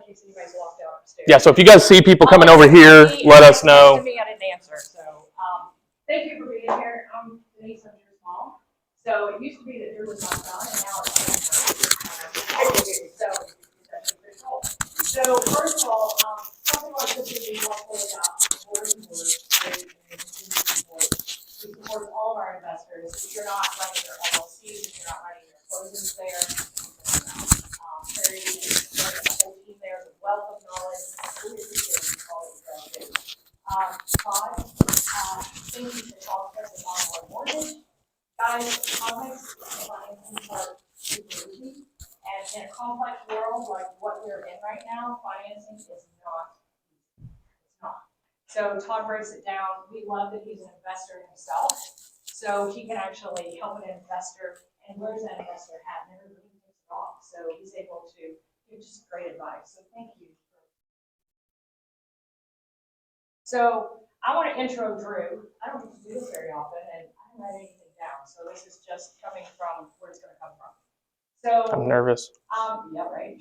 in case anybody's walked out upstairs. Yeah, so if you guys see people coming over here, let us know. To me, I didn't answer. So thank you for being here. I'm Denise. I'm Drew Small. So it used to be that Drew was my son, and now it's pretty cool. So first of all, something like this would be helpful about board and board. We support all of our investors. If you're not running your LLCs, if you're not running your closings there, Terry and the whole team there, the wealth of knowledge. Really appreciate all that you guys do. Todd, thank you for talking us about our mortgage. Guys, complex financing part super easy. And in a complex world like what we're in right now, financing is not easy. It's not. So Todd breaks it down. We love that he's an investor himself. So he can actually help an investor and wears that investor hat and everybody takes it off. So he's able to give just great advice. So thank you. So I want to intro Drew. I don't get to do this very often and I haven't write anything down. So this is just coming from where it's going to come from. So I'm nervous. Yeah, right.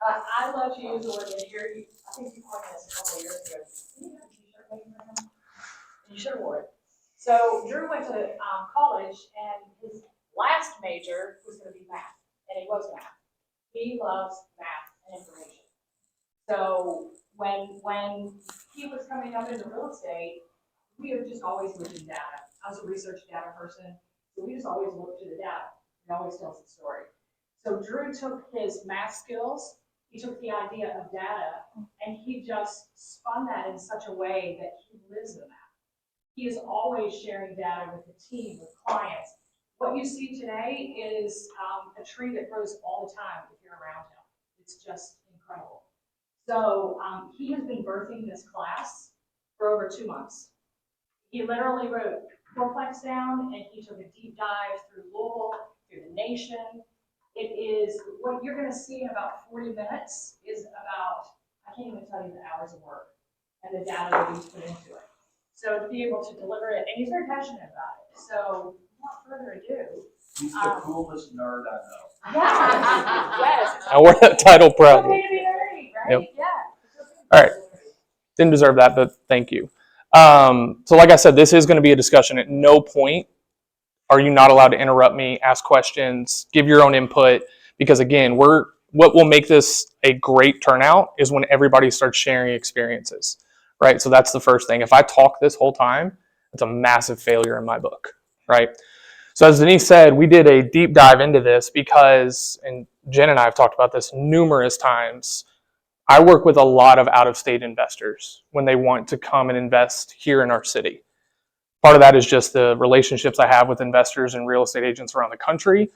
I love to use the word linear. I think you coined this a couple of years ago. Did you have a t-shirt made for him? You should have wore it. So Drew went to college, and his last major was going to be math, and it was math. He loves math and information. So when he was coming up into real estate, we were just always looking at data. I was a research data person, so we just always looked to the data. It always tells the story. So Drew took his math skills, he took the idea of data, and he just spun that in such a way that he lives in that. He is always sharing data with the team, with clients. What you see today is a tree that grows all the time if you're around him. It's just incredible. So he has been birthing this class for over 2 months. He literally wrote fourplex down, and he took a deep dive through Louisville, through the nation. It is, what you're going to see in about 40 minutes is about, I can't even tell you the hours of work and the data that he's put into it. So to be able to deliver it, and he's very passionate about it. So without further ado. He's the coolest nerd I know. Yeah. Yes. I wear that title proudly. It's okay to be nerdy, right? Yep. Yeah. All right. Didn't deserve that, but thank you. So like I said, this is going to be a discussion. At no point are you not allowed to interrupt me, ask questions, give your own input, because again, what will make this a great turnout is when everybody starts sharing experiences, right? So that's the first thing. If I talk this whole time, it's a massive failure in my book, right? So as Denise said, we did a deep dive into this because, and Jen and I have talked about this numerous times, I work with a lot of out-of-state investors when they want to come and invest here in our city. Part of that is just the relationships I have with investors and real estate agents around the country.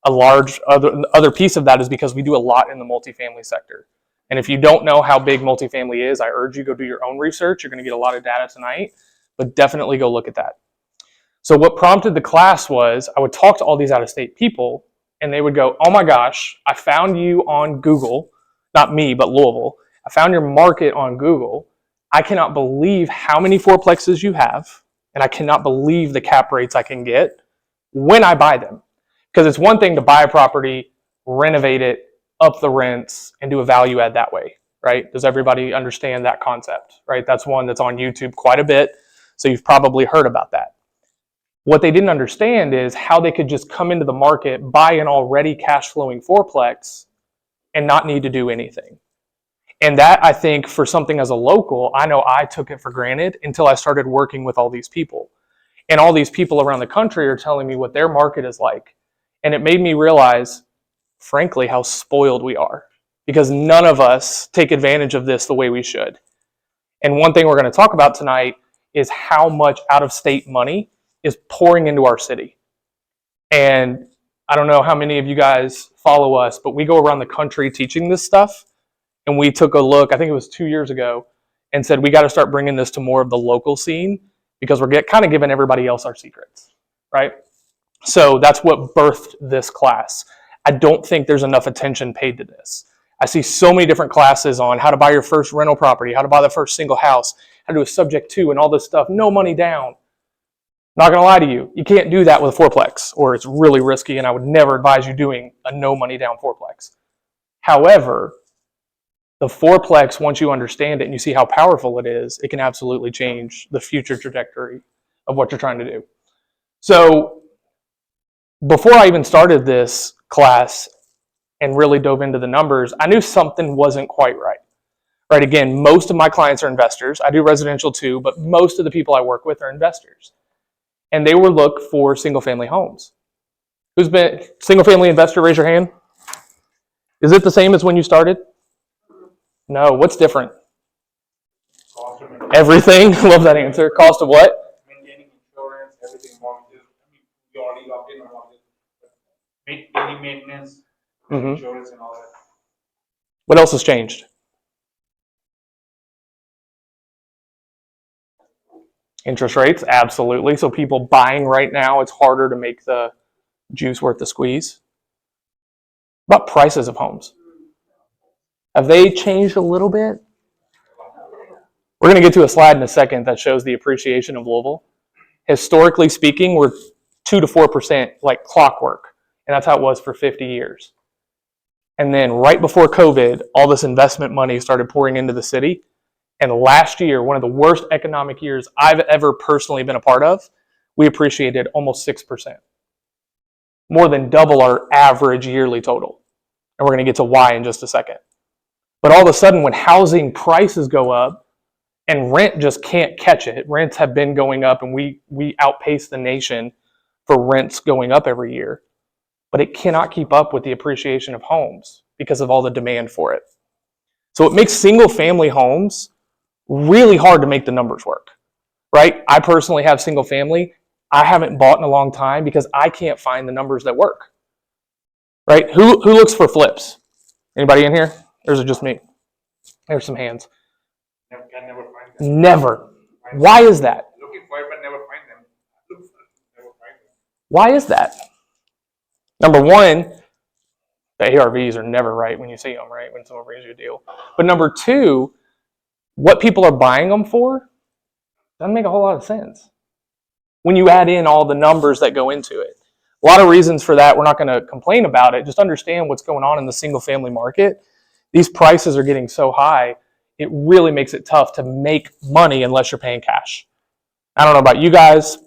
A large other piece of that is because we do a lot in the multifamily sector. And if you don't know how big multifamily is, I urge you go do your own research. You're going to get a lot of data tonight, but definitely go look at that. So what prompted the class was I would talk to all these out-of-state people, and they would go, oh my gosh, I found you on Google, not me, but Louisville. I found your market on Google. I cannot believe how many fourplexes you have. And I cannot believe the cap rates I can get when I buy them. Because it's one thing to buy a property, renovate it, up the rents, and do a value add that way, right? Does everybody understand that concept, right? That's one that's on YouTube quite a bit, so you've probably heard about that. What they didn't understand is how they could just come into the market, buy an already cash flowing fourplex, and not need to do anything. And that, I think, for something as a local, I know I took it for granted until I started working with all these people. And all these people around the country are telling me what their market is like. And it made me realize, frankly, how spoiled we are. Because none of us take advantage of this the way we should. And one thing we're going to talk about tonight is how much out-of-state money is pouring into our city. And I don't know how many of you guys follow us, but we go around the country teaching this stuff. And we took a look, I think it was 2 years ago, and said we got to start bringing this to more of the local scene because we're kind of giving everybody else our secrets, right? So that's what birthed this class. I don't think there's enough attention paid to this. I see so many different classes on how to buy your first rental property, how to buy the first single house, how to do a subject to, and all this stuff. No money down. Not going to lie to you. You can't do that with a fourplex, or it's really risky, and I would never advise you doing a no money down fourplex. However, The fourplex, once you understand it and you see how powerful it is, it can absolutely change the future trajectory of what you're trying to do. So before I even started this class and really dove into the numbers, I knew something wasn't quite right. Right, again, most of my clients are investors. I do residential too, but most of the people I work with are investors. And they will look for single-family homes. Who's been single-family investor? Raise your hand. Is it the same as when you started? No. What's different? Cost of Everything. Love that answer. Cost of what? maintaining insurance, everything, mortgages. I mean, you already locked in on mortgage. Daily maintenance, Mm-hmm. insurance and all that. What else has changed? Interest rates, absolutely. So people buying right now, it's harder to make the juice worth the squeeze. What about prices of homes? Have they changed a little bit? We're going to get to a slide in a second that shows the appreciation of Louisville. Historically speaking, we're 2 to 4% like clockwork, and that's how it was for 50 years. And then right before COVID, all this investment money started pouring into the city. And last year, one of the worst economic years I've ever personally been a part of, we appreciated almost 6%. More than double our average yearly total. And we're going to get to why in just a second. But all of a sudden, when housing prices go up and rent just can't catch it, rents have been going up and we outpace the nation for rents going up every year. But it cannot keep up with the appreciation of homes because of all the demand for it. So it makes single family homes really hard to make the numbers work, right? I personally have single family. I haven't bought in a long time because I can't find the numbers that work, right? Who looks for flips? Anybody in here? Or is it just me? There's some hands. Can never find them. Never. Why is that? Looking for it, but never find them. Look for it, never find them. Why is that? Number one, the ARVs are never right when you see them, right? When someone brings you a deal. But number two, what people are buying them for doesn't make a whole lot of sense when you add in all the numbers that go into it. A lot of reasons for that. We're not going to complain about it. Just understand what's going on in the single family market. These prices are getting so high, it really makes it tough to make money unless you're paying cash. I don't know about you guys.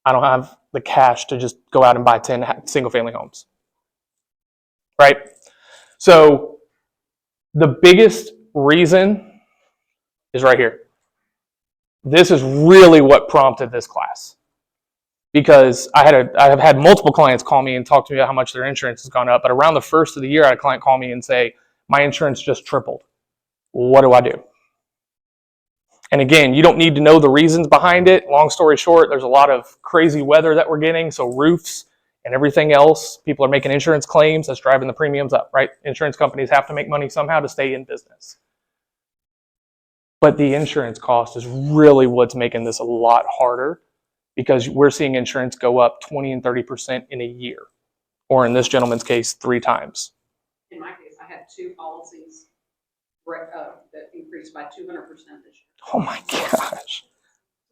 I don't have the cash to just go out and buy 10 single family homes. Right? So the biggest reason is right here. This is really what prompted this class. Because I have had multiple clients call me and talk to me about how much their insurance has gone up. But around the first of the year, I had a client call me and say, my insurance just tripled. What do I do? And again, you don't need to know the reasons behind it. Long story short, there's a lot of crazy weather that we're getting. So roofs and everything else, people are making insurance claims. That's driving the premiums up, right? Insurance companies have to make money somehow to stay in business. But the insurance cost is really what's making this a lot harder, because we're seeing insurance go up 20 and 30% in a year, or in this gentleman's case, 3 times. In my case, I had 2 policies that increased by 200% this year. Oh my gosh.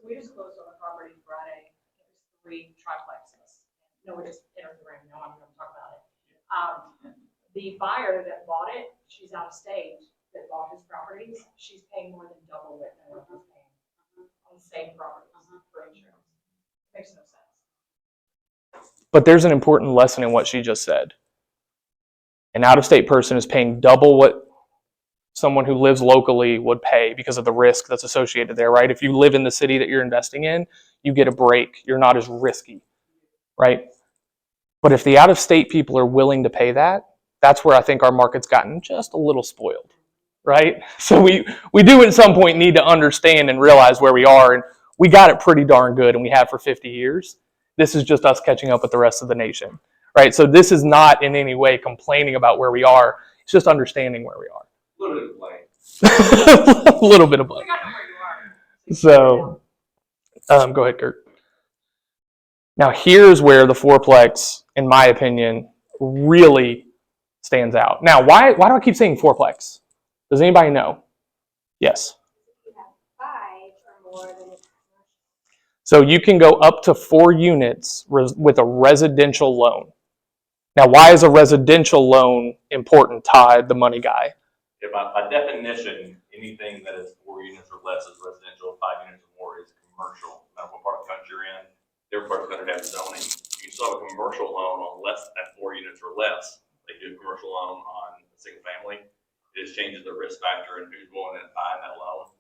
We just closed on a property Friday. It was 3 triplexes. No, we just entered the ring. No, I'm going to talk about it. The buyer that bought it, she's out of state, that bought his properties. She's paying more than double what no one was paying on the same properties for insurance. Makes no sense. But there's an important lesson in what she just said. An out-of-state person is paying double what someone who lives locally would pay because of the risk that's associated there, right? If you live in the city that you're investing in, you get a break. You're not as risky, right? But if the out-of-state people are willing to pay that, that's where I think our market's gotten just a little spoiled, right? So we do at some point need to understand and realize where we are, and we got it pretty darn good, and we have for 50 years. This is just us catching up with the rest of the nation, right? So this is not in any way complaining about where we are. It's just understanding where we are. A little bit of blame. A little bit of both. We got to where you are. So, go ahead, Kurt. Now, here's where the fourplex, in my opinion, really stands out. Now, why do I keep saying fourplex? Does anybody know? Yes. You have 5 or more than So you can go up to 4 units with a residential loan. Now, why is a residential loan important, Todd, the money guy? By definition, anything that is 4 units or less is residential, 5 units or more is commercial. No matter what part of the country you're in, their part's gonna have zoning. You can still have a commercial loan on less than 4 units or less. They do a commercial loan on a single family. It just changes the risk factor and who's willing to buy that loan.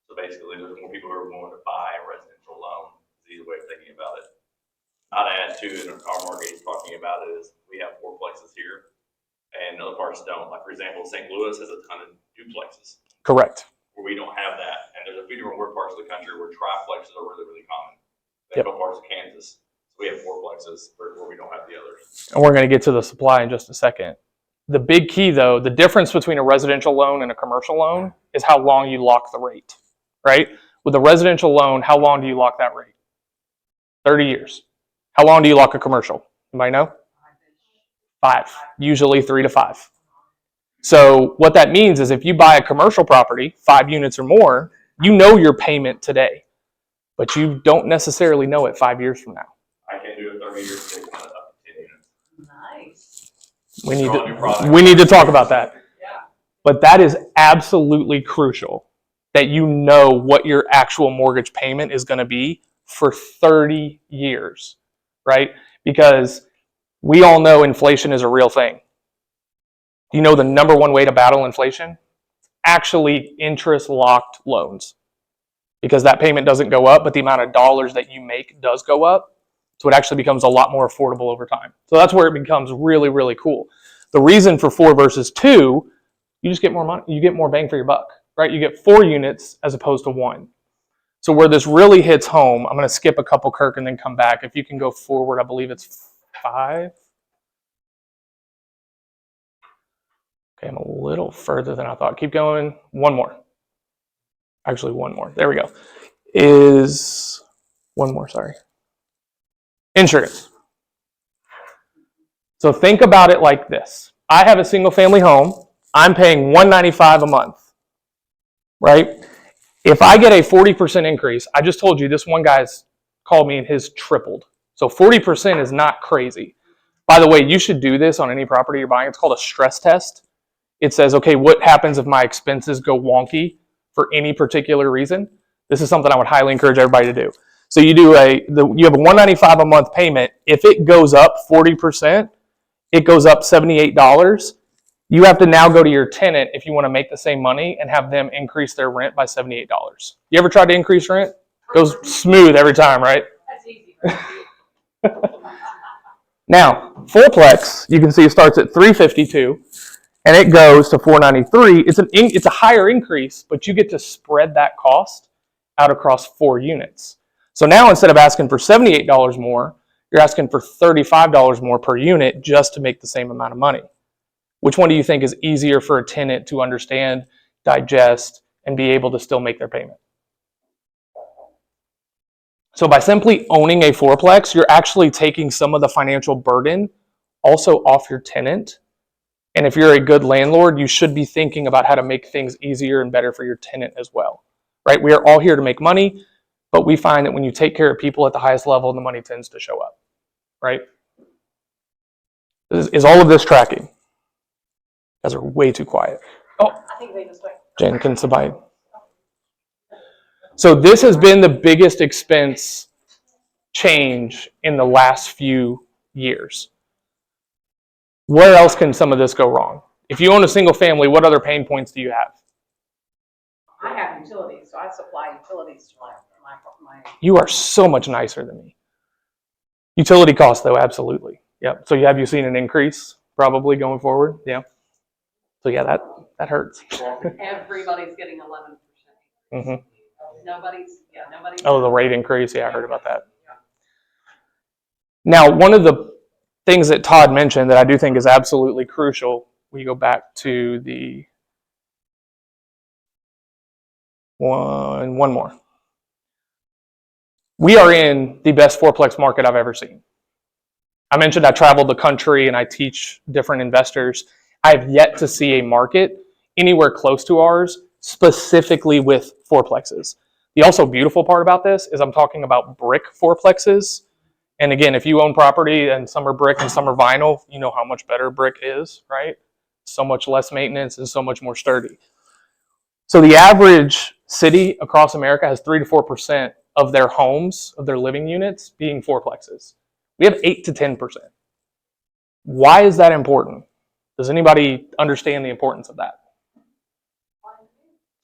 So basically, there's more people who are willing to buy a residential loan. Is the way of thinking about it. I'd add too, and our market is talking about it, is we have fourplexes here, and other parts don't. Like for example, St. Louis has a ton of duplexes. Correct. Where we don't have that, and there's a few different parts of the country where triplexes are really, really common. Yep. There's parts of Kansas, so we have fourplexes where we don't have the others. And we're going to get to the supply in just a second. The big key, though, the difference between a residential loan and a commercial loan is how long you lock the rate, right? With a residential loan, how long do you lock that rate? 30 years. How long do you lock a commercial? Anybody know? 5. Usually 3 to 5. So what that means is if you buy a commercial property, 5 units or more, you know your payment today, but you don't necessarily know it 5 years from now. I can do a 30-year fix on up to 10 units. Nice. We need to talk about that. Yeah. But that is absolutely crucial that you know what your actual mortgage payment is going to be for 30 years, right? Because we all know inflation is a real thing. You know the number one way to battle inflation? Actually interest locked loans. Because that payment doesn't go up, but the amount of dollars that you make does go up. So it actually becomes a lot more affordable over time. So that's where it becomes really, really cool. The reason for 4 versus 2, you just get more money, you get more bang for your buck, right? You get 4 units as opposed to 1. So where this really hits home, I'm going to skip a couple, Kirk, and then come back. If you can go forward, I believe it's 5. Okay, I'm a little further than I thought. Keep going. One more. Actually, one more. There we go. One more, sorry. Insurance. So think about it like this. I have a single family home. I'm paying $195 a month, right? If I get a 40% increase, I just told you this one guy's called me and his tripled. So 40% is not crazy. By the way, you should do this on any property you're buying. It's called a stress test. It says, okay, what happens if my expenses go wonky for any particular reason? This is something I would highly encourage everybody to do. So you have a $195 a month payment. If it goes up 40%, it goes up $78. You have to now go to your tenant if you want to make the same money and have them increase their rent by $78. You ever tried to increase rent? Goes smooth every time, right? That's easy. Now, fourplex, you can see it starts at $352 and it goes to $493. It's a higher increase, but you get to spread that cost out across 4 units. So now instead of asking for $78 more, you're asking for $35 more per unit just to make the same amount of money. Which one do you think is easier for a tenant to understand, digest, and be able to still make their payment? So by simply owning a fourplex, you're actually taking some of the financial burden also off your tenant. And if you're a good landlord, you should be thinking about how to make things easier and better for your tenant as well, right? We are all here to make money, but we find that when you take care of people at the highest level, the money tends to show up, right? Is all of this tracking? You guys are way too quiet. Oh, I think they just went. Jen, can somebody? So this has been the biggest expense change in the last few years. Where else can some of this go wrong? If you own a single family, what other pain points do you have? I have utilities, so I supply utilities to my. You are so much nicer than me. Utility costs, though, absolutely. Yep. So have you seen an increase probably going forward? Yeah. So yeah, that hurts. Everybody's getting 11%. Mm-hmm. Nobody's. Oh, the rate increase. Yeah, I heard about that. Now, one of the things that Todd mentioned that I do think is absolutely crucial, we go back to the one more. We are in the best fourplex market I've ever seen. I mentioned I traveled the country and I teach different investors. I have yet to see a market anywhere close to ours, specifically with fourplexes. The also beautiful part about this is I'm talking about brick fourplexes. And again, if you own property and some are brick and some are vinyl, you know how much better brick is, right? so much less maintenance, and so much more sturdy. So the average city across America has 3 to 4% of their homes, of their living units, being fourplexes. We have 8 to 10%. Why is that important? Does anybody understand the importance of that?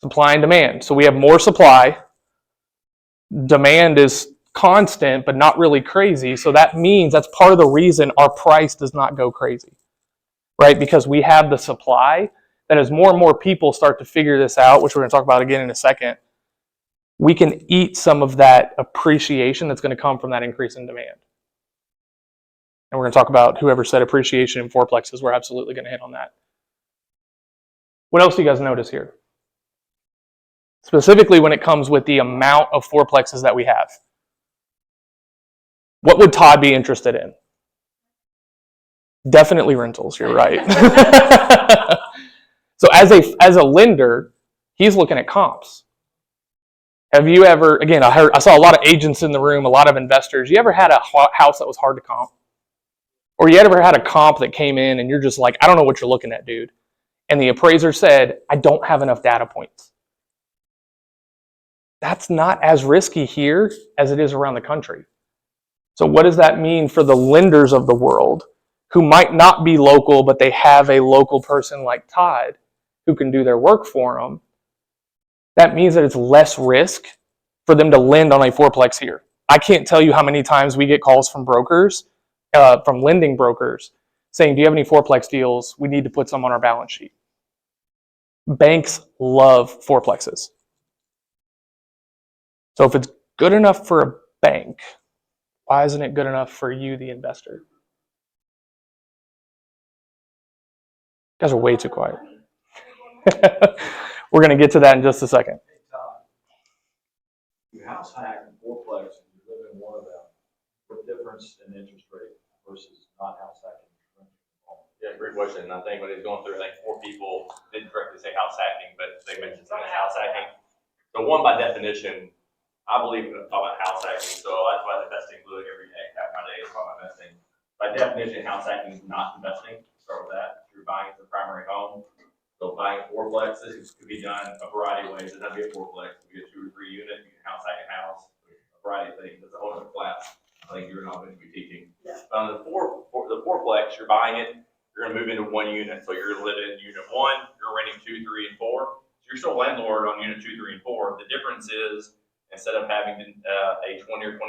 Supply and demand. So we have more supply. Demand is constant, but not really crazy. So that means that's part of the reason our price does not go crazy, right? Because we have the supply. That as more and more people start to figure this out, which we're going to talk about again in a second, we can eat some of that appreciation that's going to come from that increase in demand. And we're going to talk about whoever said appreciation in fourplexes. We're absolutely going to hit on that. What else do you guys notice here? Specifically when it comes with the amount of fourplexes that we have. What would Todd be interested in? Definitely rentals, you're right. So as a lender, he's looking at comps. Have you ever, again, I saw a lot of agents in the room, a lot of investors. You ever had a house that was hard to comp? Or you ever had a comp that came in and you're just like, I don't know what you're looking at, dude. And the appraiser said, I don't have enough data points. That's not as risky here as it is around the country. So what does that mean for the lenders of the world who might not be local, but they have a local person like Todd who can do their work for them? That means that it's less risk for them to lend on a fourplex here. I can't tell you how many times we get calls from brokers, from lending brokers, saying, do you have any fourplex deals? We need to put some on our balance sheet. Banks love fourplexes. So if it's good enough for a bank, why isn't it good enough for you, the investor? You guys are way too quiet. We're going to get to that in just a second. You house hack and fourplex and you live in one of them, what difference in interest rate versus not house hacking? Yeah, great question. I think when he's going through, I think 4 people didn't directly say house hacking, but they mentioned something house hacking. So one, by definition, I believe in talking about house hacking, so that's why I'm investing literally every day. Half my day is while I'm investing. By definition, house hacking is not investing. Start with that. You're buying the primary home. So buying fourplexes could be done a variety of ways. It doesn't have to be a fourplex. It could be a 2 or 3 unit. You can house hack a house. A variety of things. It's a whole other class. I think you're not going to be teaching. Yeah. But on the fourplex, you're buying it. You're going to move into 1 unit. So you're living in unit 1. You're renting 2, 3, and 4. So you're still a landlord on unit 2, 3, and 4. The difference is instead of having a 20 or 25%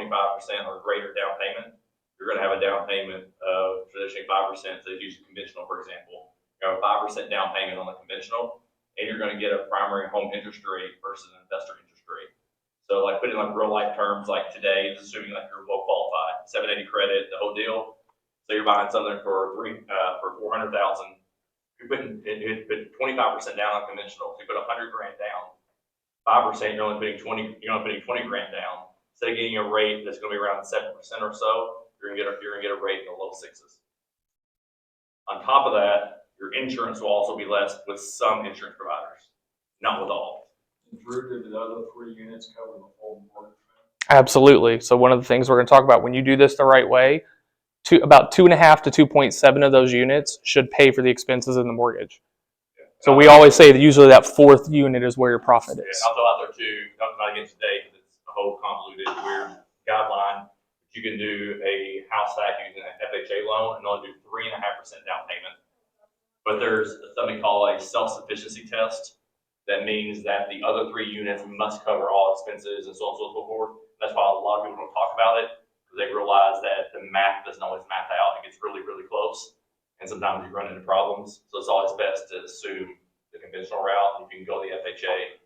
or greater down payment, you're going to have a down payment of traditionally 5%. So if you use conventional, for example, you have a 5% down payment on the conventional, and you're going to get a primary home interest rate versus an investor interest rate. So like putting like real life terms, like today, it's assuming like you're well qualified, 780 credit, the whole deal. So you're buying something for $400,000. You put 25% down on conventional. So you put $100,000 down. 5%, you're only putting 20 grand down. Instead of getting a rate that's going to be around 7% or so, you're going to get a rate in the low 6s. On top of that, your insurance will also be less with some insurance providers, not with all. Drew, did the other 3 units cover the whole mortgage? Absolutely. So one of the things we're going to talk about, when you do this the right way, about 2.5 to 2.7 of those units should pay for the expenses in the mortguage. So we always say that usually that 4th unit is where your profit is. I'll throw out there too, not against today, because it's a whole convoluted, weird guideline. You can do a house hack using an FHA loan and only do 3.5% down payment. But there's something called a self-sufficiency test. That means that the other 3 units must cover all expenses and so on and so forth. That's why a lot of people don't talk about it, because they realize that the math doesn't always math out. It gets really, really close. And sometimes you run into problems. So it's always best to assume the conventional route. If you can go the FHA,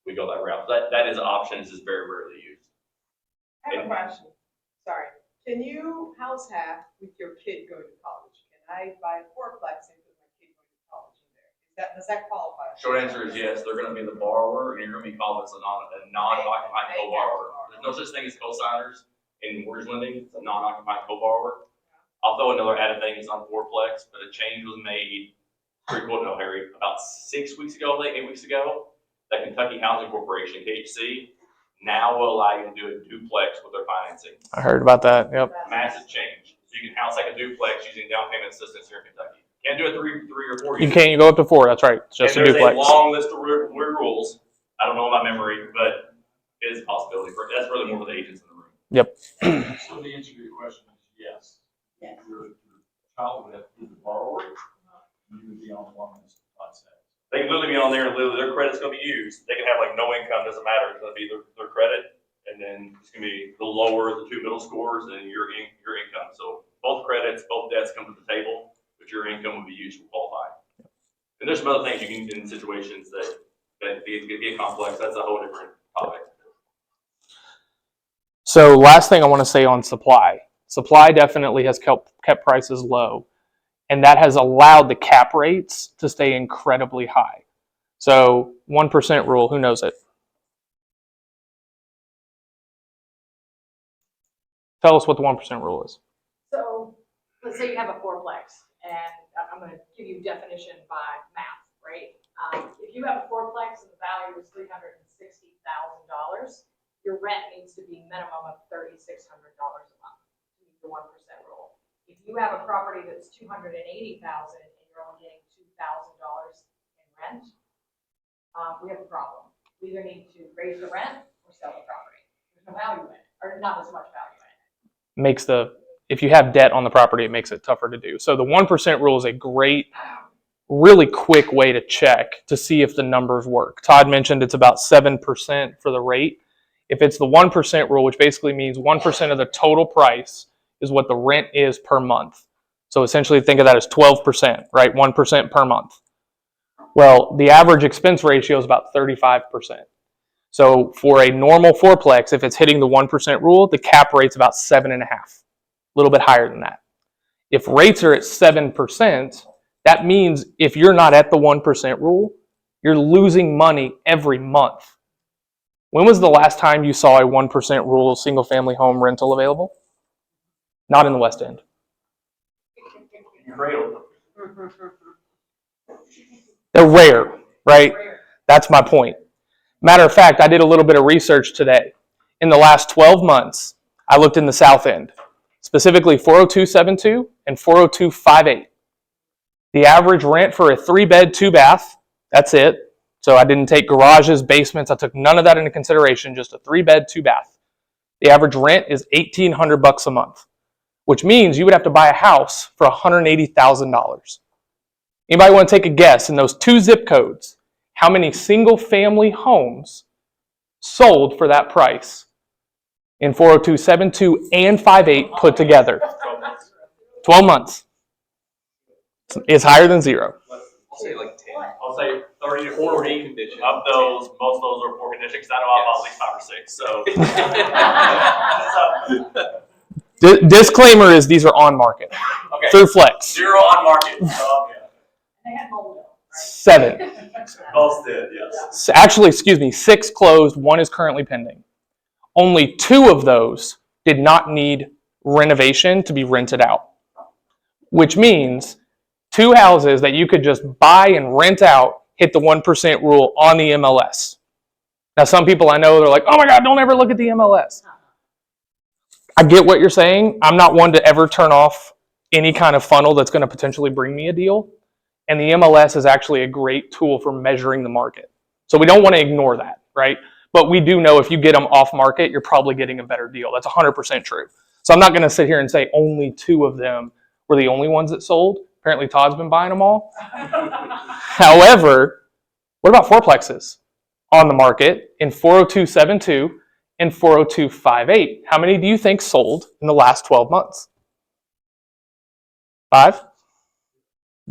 we go that route. That is options is very rarely used. I have a question. Sorry. Can you house hack with your kid going to college? Can I buy a fourplex and put my kid going to college in there? Does that qualify? Short answer is yes. They're going to be the borrower, and you're going to be called as a non-occupying co-borrower. There's no such thing as co-signers in mortgage lending. It's a non-occupying co-borrower. I'll throw another added thing is on fourplex, but a change was made, pretty cool to know, Harry, about 6 weeks ago, 8 weeks ago, that Kentucky Housing Corporation, KHC, now will allow you to do a duplex with their financing. I heard about that. Yep. Massive change. So you can house like a duplex using down payment assistance here in Kentucky. Can't do a three or four You unit. can't. You go up to 4. That's right. It's just a And there's duplex. a long list of weird rules. I don't know my memory, but it is a possibility. That's really more for the agents in the room. Yep. So the answer to your question is yes. Your child would have to be the borrower, you would be on one list, not second. They can literally be on there and literally their credit's gonna be used. They can have like no income, doesn't matter. It's gonna be their credit. And then it's gonna be the lower the 2 middle scores and your income. So both credits, both debts come to the table, but your income will be used to qualify. And there's some other things you can do in situations that get complex. That's a whole different topic. So last thing I want to say on supply. Supply definitely has kept prices low, and that has allowed the cap rates to stay incredibly high. So 1% rule, who knows it? Tell us what the 1% rule is. So, let's say you have a fourplex, and I'm gonna give you definition by math, right? If you have a fourplex and the value is $360,000, your rent needs to be minimum of $3,600 a month to meet the 1% rule. If you have a property that's $280,000 and you're only getting $2,000 in rent, we have a problem. We either need to raise the rent or sell the property. There's no value in it, or not as much value in it. If you have debt on the property, it makes it tougher to do. So the 1% rule is a great, really quick way to check to see if the numbers work. Todd mentioned it's about 7% for the rate. If it's the 1% rule, which basically means 1% of the total price is what the rent is per month. So essentially think of that as 12%, right? 1% per month. Well, the average expense ratio is about 35%. So for a normal fourplex, if it's hitting the 1% rule, the cap rate's about 7.5, a little bit higher than that. If rates are at 7%, that means if you're not at the 1% rule, you're losing money every month. When was the last time you saw a 1% rule single family home rental available? Not in the West End. They're rare, right? That's my point. Matter of fact, I did a little bit of research today. In the last 12 months, I looked in the South End, specifically 40272 and 40258. The average rent for a 3-bed, 2-bath, that's it. So I didn't take garages, basements, I took none of that into consideration, just a 3-bed, 2-bath. The average rent is $1,800 a month, which means you would have to buy a house for $180,000. Anybody want to take a guess in those 2 zip codes, how many single family homes sold for that price in 40272 and 58 put together? 12 months. It's higher than 0. I'll say like 10. I'll say 30 to 40 conditions. Of those, most of those are poor conditions. I know I've bought at least 5 or 6. So Disclaimer is these are on market. okay, Through Flex. 0 on market. So, yeah. They had mold, right? 7. Both did, yes. Actually, 6 closed, 1 is currently pending. Only 2 of those did not need renovation to be rented out, which means 2 houses that you could just buy and rent out hit the 1% rule on the MLS. Now, some people I know, they're like, oh my God, don't ever look at the MLS. I get what you're saying. I'm not one to ever turn off any kind of funnel that's going to potentially bring me a deal. And the MLS is actually a great tool for measuring the market. So we don't want to ignore that, right? But we do know if you get them off market, you're probably getting a better deal. That's 100% true. So I'm not going to sit here and say only 2 of them were the only ones that sold. Apparently Todd's been buying them all. However, what about fourplexes on the market in 40272 and 40258? How many do you think sold in the last 12 months? 5?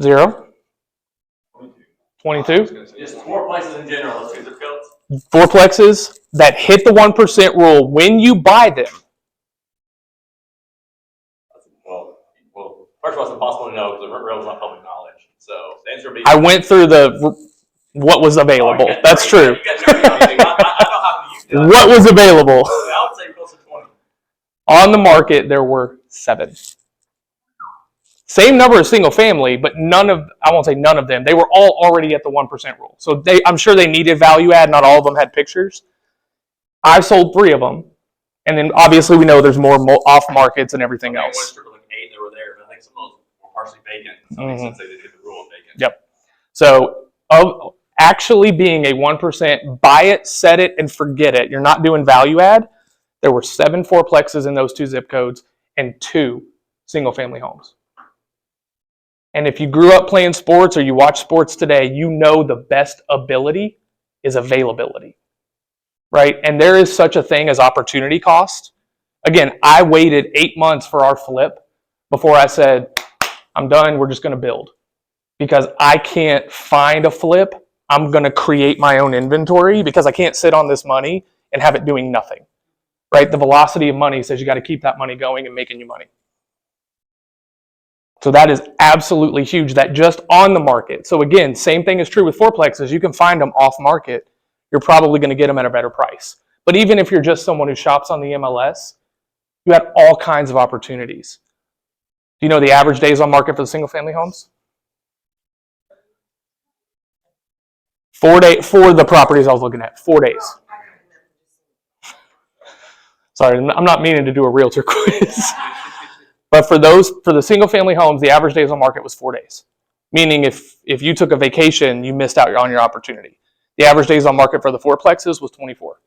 0? 22? Just 4 places in general. Let's see the codes. Fourplexes that hit the 1% rule when you buy them. Well, first of all, it's impossible to know because the rail's not public knowledge. So the answer would be. I went through what was available. That's true. What was available? I would say close to 20. On the market, there were 7. Same number as single family, but I won't say none of them, they were all already at the 1% rule. So I'm sure they needed value add, not all of them had pictures. I sold 3 of them. And then obviously we know there's more off markets and everything else. Like 8 that were there, but I think some of those were partially vacant. In some instances, they did the rule vacant. Yep. So of actually being a 1% buy it, set it, and forget it, you're not doing value add, there were 7 fourplexes in those 2 zip codes and 2 single family homes. And if you grew up playing sports or you watch sports today, you know the best ability is availability, right? And there is such a thing as opportunity cost. Again, I waited 8 months for our flip before I said, I'm done, we're just going to build. Because I can't find a flip, I'm going to create my own inventory because I can't sit on this money and have it doing nothing, right? The velocity of money says you got to keep that money going and making you money. So that is absolutely huge, that just on the market. So again, same thing is true with fourplexes. You can find them off market. You're probably going to get them at a better price. But even if you're just someone who shops on the MLS, you have all kinds of opportunities. Do you know the average days on market for the single family homes? 4 days for the properties I was looking at. 4 days. Sorry, I'm not meaning to do a realtor quiz. But for the single family homes, the average days on market was 4 days. Meaning if you took a vacation, you missed out on your opportunity. The average days on market for the fourplexes was 24.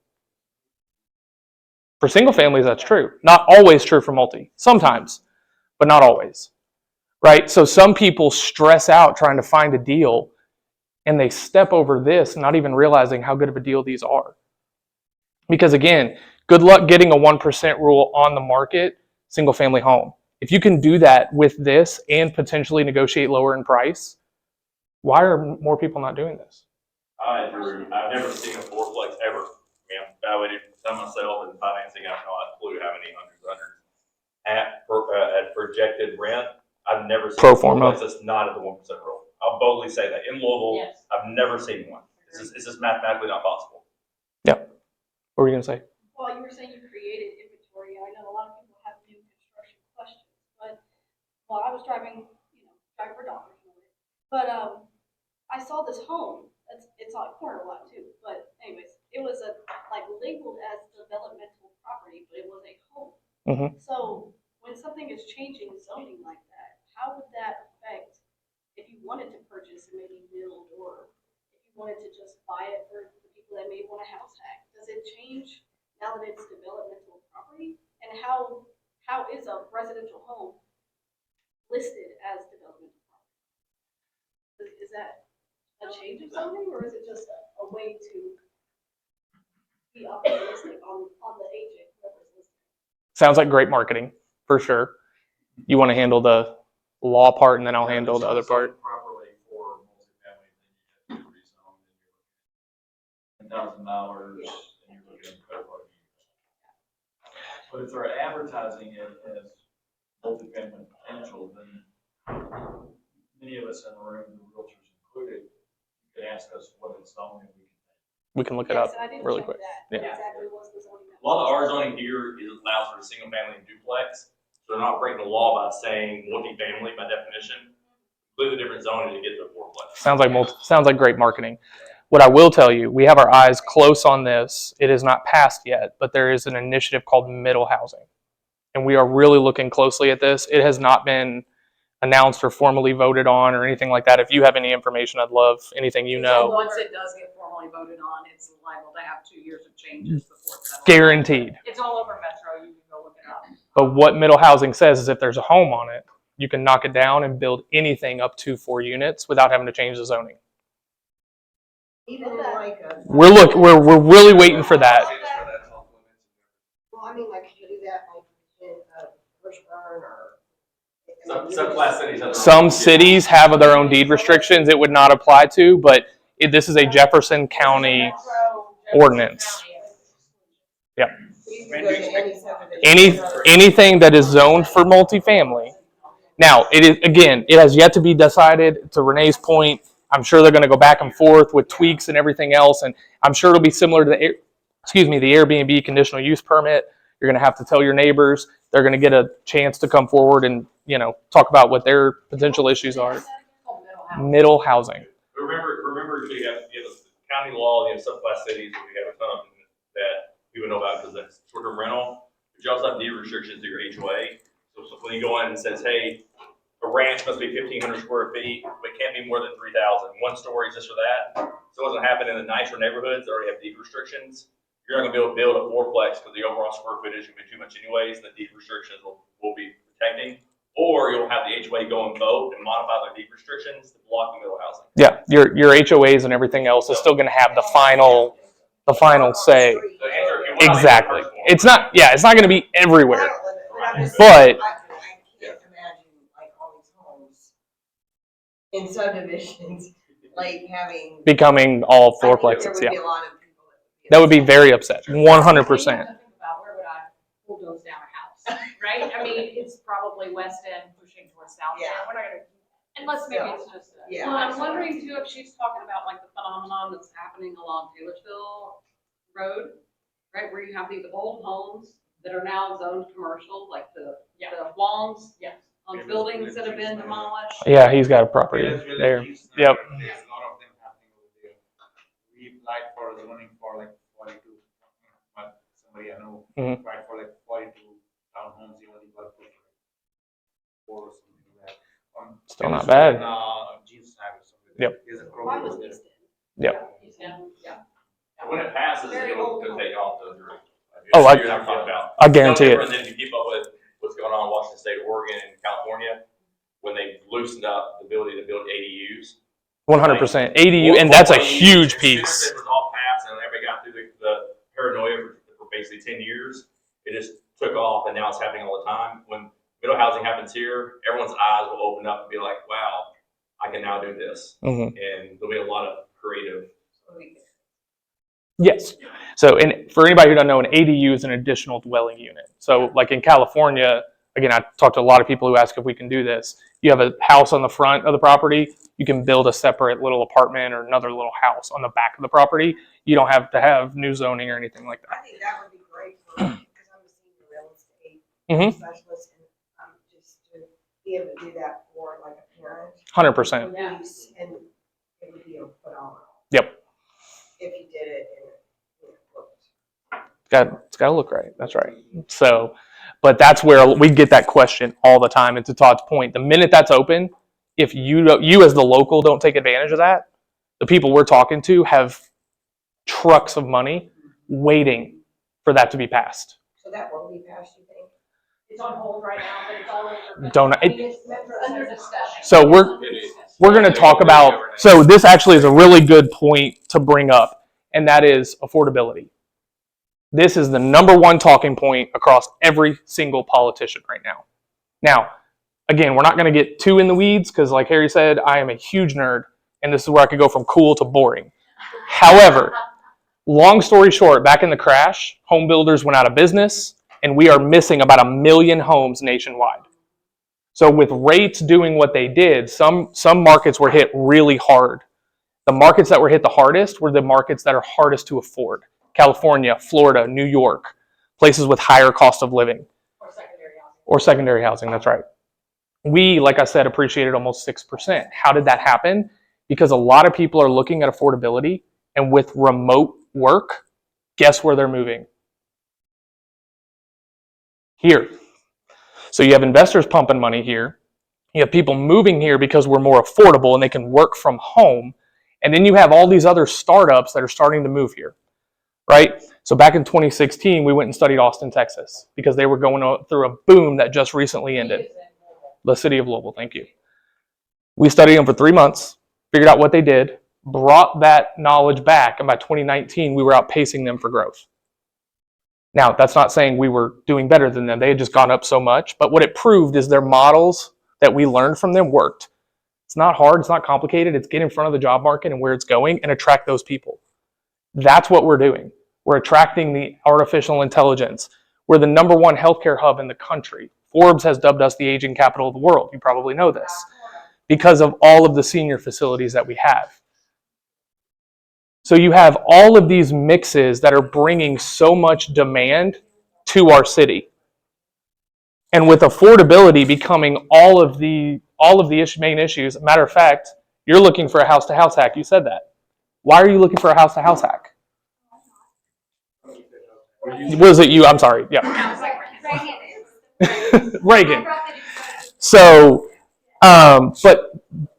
For single families, that's true. Not always true for multi. Sometimes, but not always. Right? So some people stress out trying to find a deal and they step over this, not even realizing how good of a deal these are. Because again, good luck getting a 1% rule on the market, single family home. If you can do that with this and potentially negotiate lower in price, why are more people not doing this? I've never seen a fourplex ever. I mean, I've evaluated some myself and financing. I have no clue how many hundreds. At projected rent, I've never seen Pro a forma. fourplex that's not at the 1% rule. I'll boldly say that. In Louisville, Yes. I've never seen one. It's just mathematically not possible. What were you going to say? Well, you were saying you created inventory. I know a lot of people have new construction questions, but while I was driving for dollars, but I saw this home. It's on a corner lot too. But anyways, it was labeled as developmental property, but it was a home. Mm-hmm. So when something is changing zoning like that, how would that affect if you wanted to purchase and maybe build, or if you wanted to just buy it for the people that may want a house hack? Does it change now that it's developmental property? And how is a residential home listed as developmental property? Is that a change of zoning, or is it just a way to be optimistic on the agent, whoever's listening? Sounds like great marketing, for sure. You want to handle the law part and then I'll handle the other part. Properly for multifamily, then you have to rezone, and you're looking at $10,000, and you're looking at credit card use. But if they're advertising it as multifamily potential, then many of us in the room, the realtors included, you can ask us what it's zoning We can look it Yes, up and I didn't really check quick. that. Yeah. Exactly what's the zoning. A lot of our zoning here allows for a single family and duplex. So they're not breaking the law by saying multifamily by definition. Completely different zoning to get to a fourplex. Sounds like great marketing. What I will tell you, we have our eyes close on this. It is not passed yet, but there is an initiative called middle housing. And we are really looking closely at this. It has not been announced or formally voted on or anything like that. If you have any information, I'd love anything you So know. once it does get formally voted on, it's liable to have 2 years of changes before it's settled. Guaranteed. It's all over Metro, you can go look it up. But what middle housing says is if there's a home on it, you can knock it down and build anything up to 4 units without having to change the zoning. Even in like a. We're really waiting for that. Well, I mean, like, could you do that like in Bushburn or? Some class cities have their own. Some cities have their own deed restrictions it would not apply to, but this is a Jefferson County ordinance. Yeah. You can go to any subdivision. Anything that is zoned for multifamily. Now, it has yet to be decided. To Renee's point, I'm sure they're going to go back and forth with tweaks and everything else, and I'm sure it'll be similar to the Airbnb conditional use permit. You're going to have to tell your neighbors. They're going to get a chance to come forward and talk about what their potential issues are. Middle housing. Remember, you have the county law, you have subclass cities, and we have a ton of them that we would know about because that's short-term rental. But you also have deed restrictions to your HOA. So when you go in and says, hey, a a ranch must be 1,500 square feet, but it can't be more than 3,000. One story is this or that. So it doesn't happen in the nicer neighborhoods that already have deed restrictions. You're not gonna be able to build a fourplex because the overall square footage is gonna be too much anyways, and the deed restrictions will be protecting. Or you'll have the HOA go and vote and modify their deed restrictions to block the middle housing. Yeah, your HOAs and everything else is still going to have the final say. So answer, if you want to Exactly. make it It's not going to be I everywhere. don't live it, I'm just But- saying, I can't imagine like all these homes in subdivisions, like having. Becoming all I think fourplexes, There would yeah. be a lot of people That would be upset. very upset, 100%. You have to think about where would I bulldoze down a house, right? I mean, it's probably West End pushing towards South End. Yeah. We're not gonna, unless maybe it's just a. Yeah. Well, I'm wondering too if she's talking about like the phenomenon that's happening along Taylorsville Road, right, where you have these old homes that are now zoned commercial, like the Huangs Yes. on buildings that have been demolished. Yeah, he's got a property there. Yep. There's a lot of them happening over there. We applied for zoning for like 42, but somebody I know Mhm. applied for like 42 townhomes, you only got for 4 or something like that. Still not bad. Jesus Highway, something. Yep. There's a Mine program was over there. East End. Yep. Yeah. When it passes, Very it'll old take off those. Oh, You're not talking about. I guarantee No it. different than if you keep up with what's going on in Washington State, Oregon, and California, when they loosened up the ability to build ADUs. 100% ADU, and that's a huge As soon as piece. it was all passed and everybody got through the paranoia for basically 10 years, it just took off, and now it's happening all the time. When middle housing happens here, everyone's eyes will open up and be like, wow, I can now do this. Mhm. And there'll be a lot of creative. Yes. So, and for anybody who doesn't know, an ADU is an additional dwelling unit. So, like in California, again, I talked to a lot of people who ask if we can do this. You have a house on the front of the property, you can build a separate little apartment or another little house on the back of the property. You don't have to have new zoning or anything like that. I think that would be great for, because I'm a senior real estate Mhm. specialist, and just to be able to do that for like a parent. 100%. Lease, and it would be phenomenal. Yep. If you did it and it worked. It's got to look right. That's right. So, but that's where we get that question all the time. And to Todd's point, the minute that's open, if you as the local don't take advantage of that, the people we're talking to have trucks of money waiting for that to be passed. So that will be passed, you think? It's on hold right now, but it's all over. Don't- I mean, it's under discussion. So we're going to talk about, so this actually is a really good point to bring up, and that is affordability. This is the number one talking point across every single politician right now. Now, again, we're not going to get too in the weeds because, like Harry said, I am a huge nerd, and this is where I could go from cool to boring. However, long story short, back in the crash, home builders went out of business, and we are missing about 1 million homes nationwide. So with rates doing what they did, some markets were hit really hard. The markets that were hit the hardest were the markets that are hardest to afford. California, Florida, New York, places with higher cost of living. Or secondary housing, that's right. We, like I said, appreciated almost 6%. How did that happen? Because a lot of people are looking at affordability, and with remote work, guess where they're moving? Here. So you have investors pumping money here. You have people moving here because we're more affordable and they can work from home. And then you have all these other startups that are starting to move here, right? So back in 2016, we went and studied Austin, Texas, because they were going through a boom that just recently ended. The city of Louisville, thank you. We studied them for 3 months, figured out what they did, brought that knowledge back, and by 2019, we were outpacing them for growth. Now, that's not saying we were doing better than them. They had just gone up so much. But what it proved is their models that we learned from them worked. It's not hard. It's not complicated. It's get in front of the job market and where it's going and attract those people. That's what we're doing. We're attracting the artificial intelligence. We're the number one healthcare hub in the country. Forbes has dubbed us the aging capital of the world. You probably know this because of all of the senior facilities that we have. So you have all of these mixes that are bringing so much demand to our city. And with affordability becoming all of the main issues, matter of fact, you're looking for a house-to-house hack. You said that. Why are you looking for a house-to-house hack? Was it you? I'm sorry. Yeah. Reagan. So But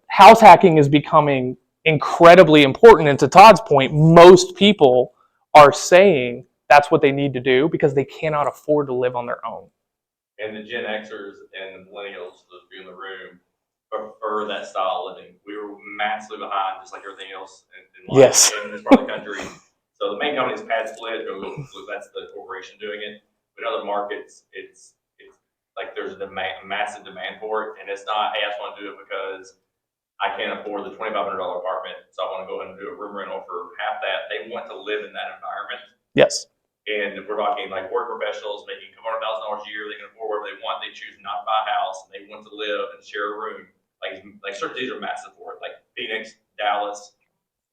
house hacking is becoming incredibly important. And to Todd's point, most people are saying that's what they need to do because they cannot afford to live on their own. And the Gen Xers and the millennials, those of you in the room, prefer that style of living. We were massively behind, just like everything else in life, Yes. in this part of the country. So the main company is Pad Split, that's the corporation doing it. But in other markets, it's like there's a massive demand for it, and it's not, hey, I just want to do it because I can't afford the $2,500 apartment, so I want to go ahead and do a room rental for half that. They want to live in that environment. Yes. And we're talking like work professionals making $200,000 a year, they can afford whatever they want, they choose not to buy a house, and they want to live and share a room. Like certain cities are massive for it, like Phoenix, Dallas,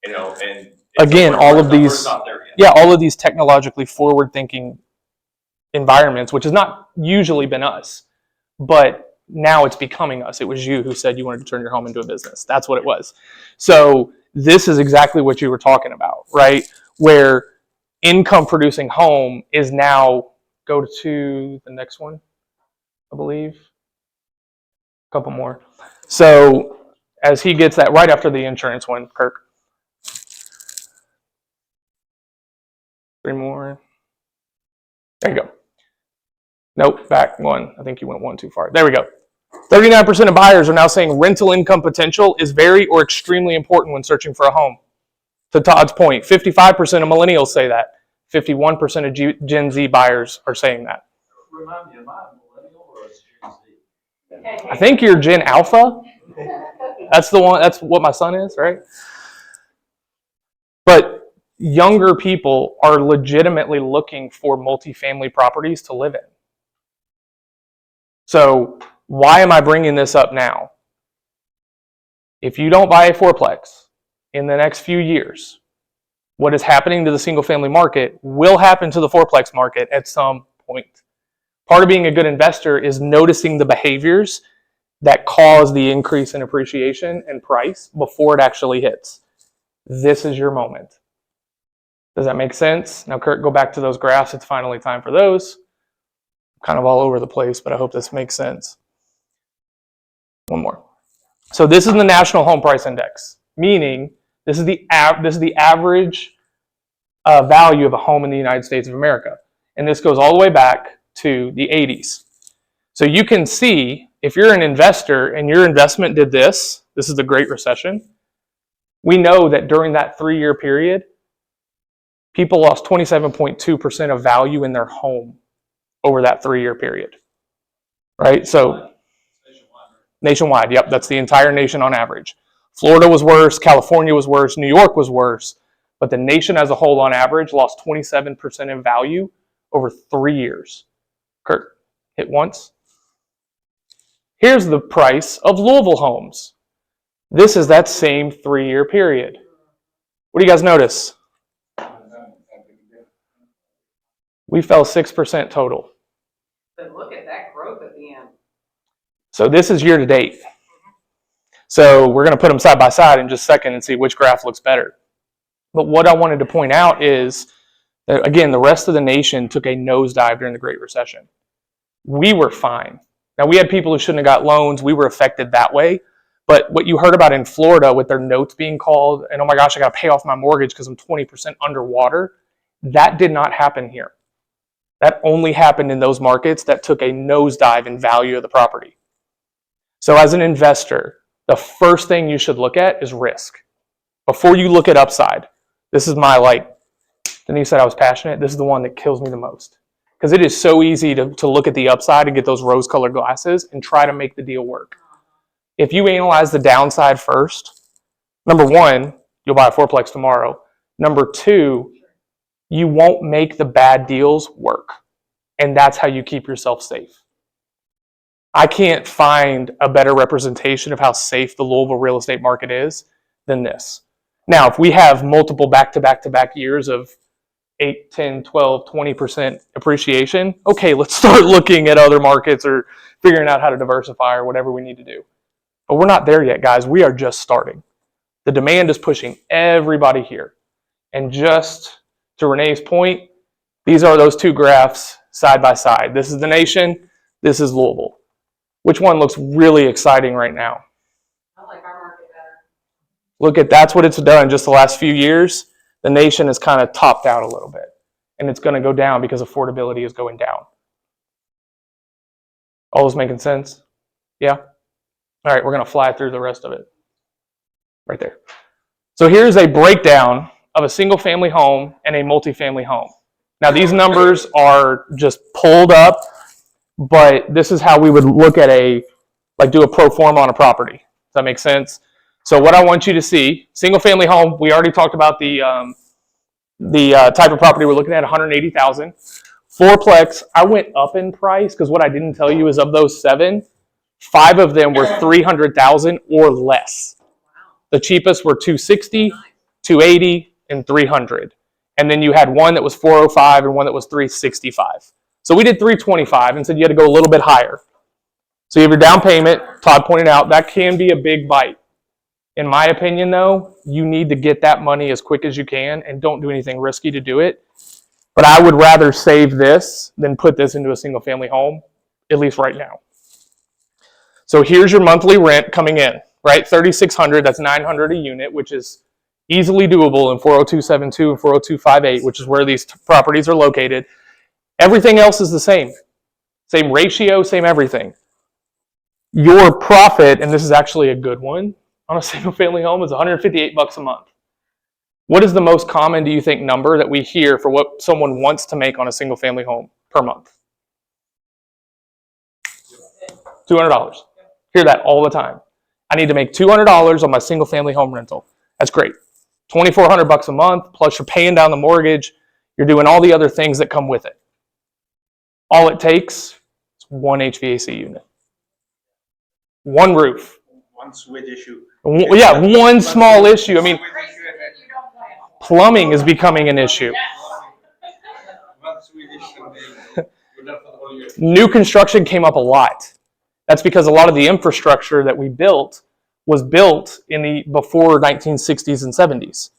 and Again, so all of we're these, not there yet. yeah, all of these technologically forward-thinking environments, which has not usually been us, but now it's becoming us. It was you who said you wanted to turn your home into a business. That's what it was. So this is exactly what you were talking about, right? Where income-producing home is now, go to the next one, I believe. A couple more. So as he gets that, right after the insurance one, Kirk. 3 more. There you go. Nope, back one. I think you went one too far. There we go. 39% of buyers are now saying rental income potential is very or extremely important when searching for a home. To Todd's point, 55% of millennials say that. 51% of Gen Z buyers are saying that. Remind me, am I a millennial or a Gen Z? I think you're Gen Alpha. That's the one. That's what my son is, right? But younger people are legitimately looking for multifamily properties to live in. So why am I bringing this up now? If you don't buy a fourplex in the next few years, what is happening to the single family market will happen to the fourplex market at some point. Part of being a good investor is noticing the behaviors that cause the increase in appreciation and price before it actually hits. This is your moment. Does that make sense? Now, Kurt, go back to those graphs. It's finally time for those. Kind of all over the place, but I hope this makes sense. One more. So this is the National Home Price Index, meaning this is the average value of a home in the United States of America. And this goes all the way back to the 80s. So you can see, if you're an investor and your investment did this is the Great Recession, we know that during that 3-year period, people lost 27.2% of value in their home over that 3-year period, right? So nationwide, yep, that's the entire nation on average. Florida was worse, California was worse, New York was worse, but the nation as a whole on average lost 27% in value over 3 years. Kurt, hit once. Here's the price of Louisville homes. This is that same 3-year period. What do you guys notice? We fell 6% total. But look at that growth at the end. So this is year to date. So we're going to put them side by side in just a second and see which graph looks better. But what I wanted to point out is that, again, the rest of the nation took a nosedive during the Great Recession. We were fine. Now, we had people who shouldn't have got loans. We were affected that way. But what you heard about in Florida with their notes being called, and oh my gosh, I got to pay off my mortgage because I'm 20% underwater, that did not happen here. That only happened in those markets that took a nosedive in value of the property. So as an investor, the first thing you should look at is risk. Before you look at upside, this is my, Denise said I was passionate, this is the one that kills me the most. Because it is so easy to look at the upside and get those rose-colored glasses and try to make the deal work. If you analyze the downside first, number one, you'll buy a fourplex tomorrow. Number two, you won't make the bad deals work. And that's how you keep yourself safe. I can't find a better representation of how safe the Louisville real estate market is than this. Now, if we have multiple back-to-back-to-back years of 8, 10, 12, 20% appreciation, okay, let's start looking at other markets or figuring out how to diversify or whatever we need to do. But we're not there yet, guys. We are just starting. The demand is pushing everybody here. And just to Renee's point, these are those two graphs side by side. This is the nation. This is Louisville. Which one looks really exciting right now? I like our market better. Look at, that's what it's done just the last few years. The nation has kind of topped out a little bit, and it's going to go down because affordability is going down. All this making sense? Yeah? All right, we're going to fly through the rest of it. Right there. So here's a breakdown of a single family home and a multifamily home. Now these numbers are just pulled up, but this is how we would look at do a pro forma on a property. Does that make sense? So what I want you to see, single family home, we already talked about the type of property we're looking at, 180,000. Fourplex, I went up in price because what I didn't tell you is of those 7, 5 of them were 300,000 or less. The cheapest were 260, 280, and 300. And then you had one that was 405 and one that was 365. So we did 325 and said you had to go a little bit higher. So you have your down payment. Todd pointed out that can be a big bite. In my opinion, though, you need to get that money as quick as you can and don't do anything risky to do it. But I would rather save this than put this into a single family home, at least right now. So here's your monthly rent coming in, right? $3,600, that's $900 a unit, which is easily doable in 40272 and 40258, which is where these properties are located. Everything else is the same. Same ratio, same everything. Your profit, and this is actually a good one, on a single family home is $158 a month. What is the most common, do you think, number that we hear for what someone wants to make on a single family home per month? $200. Hear that all the time. I need to make $200 on my single family home rental. That's great. $2,400 a month, plus you're paying down the mortgage. You're doing all the other things that come with it. All it takes is one HVAC unit. One roof. One switch issue. Yeah, one small issue. I mean, plumbing is becoming an issue. One switch issue. New construction came up a lot. That's because a lot of the infrastructure that we built was built in the before 1960s and 70s,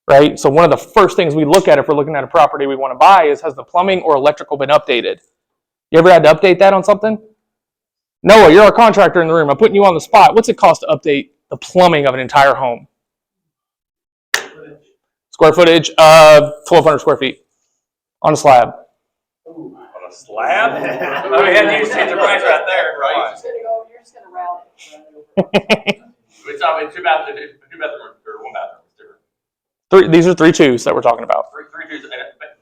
right? So one of the first things we look at if we're looking at a property we want to buy is, has the plumbing or electrical been updated? You ever had to update that on something? Noah, you're our contractor in the room. I'm putting you on the spot. What's it cost to update the plumbing of an entire home? Square footage of 1,200 square feet on a slab. On a slab? Oh, we had to change the price right there, right? You're just gonna rally. It's not two bathrooms or one bathroom. It's different. These are 3 twos that we're talking about. Three twos.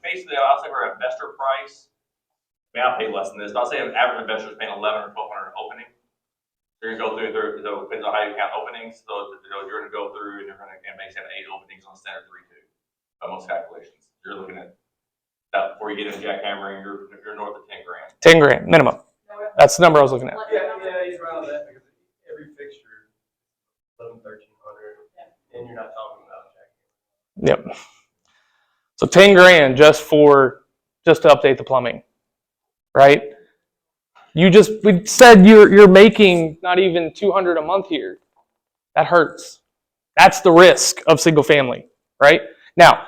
Basically, I'll say we're investor price. I mean, I'll pay less than this. I'll say an average investor is paying 1,100 or 1,200 opening. You're going to go through, so it depends on how you count openings. So you're going to go through and you're going to make 7, 8 openings on standard 3-2 by most calculations. You're looking at that before you get into jackhammering, you're north of 10 grand. 10 grand minimum. That's the number I was looking at. Yeah, he's around that because every fixture, 1,100, 1,300, and you're not talking about jackhammering. Yep. So 10 grand just to update the plumbing, right? We said you're making not even $200 a month here. That hurts. That's the risk of single family, right? Now,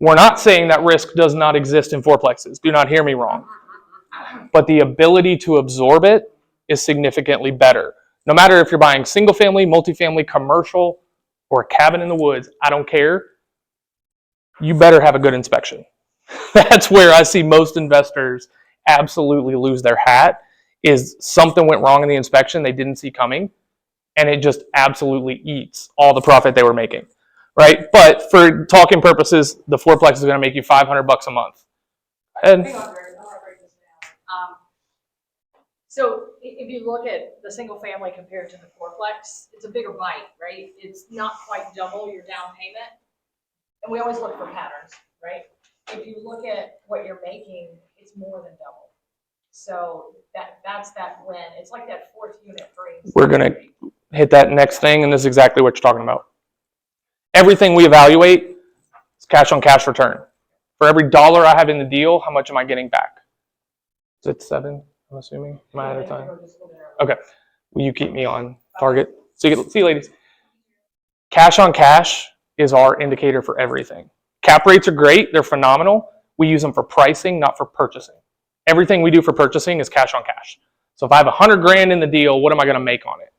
we're not saying that risk does not exist in fourplexes. Do not hear me wrong. But the ability to absorb it is significantly better. No matter if you're buying single family, multifamily, commercial, or a cabin in the woods, I don't care. You better have a good inspection. That's where I see most investors absolutely lose their hat, is something went wrong in the inspection they didn't see coming, and it just absolutely eats all the profit they were making, right? But for talking purposes, the fourplex is going to make you $500 a month. And Hang on, Greg, I want to break this down. So if you look at the single family compared to the fourplex, it's a bigger bite, right? It's not quite double your down payment. And we always look for patterns, right? If you look at what you're making, it's more than double. So that's that win. It's like that fourth unit brings. we're going to hit that next thing, and this is exactly what you're talking about. Everything we evaluate is cash on cash return. For every dollar I have in the deal, how much am I getting back? Is it 7, I'm assuming? Am I out of time? Okay. Will you keep me on target? See you, ladies. Cash on cash is our indicator for everything. Cap rates are great. They're phenomenal. We use them for pricing, not for purchasing. Everything we do for purchasing is cash on cash. So if I have 100 grand in the deal, what am I going to make on it?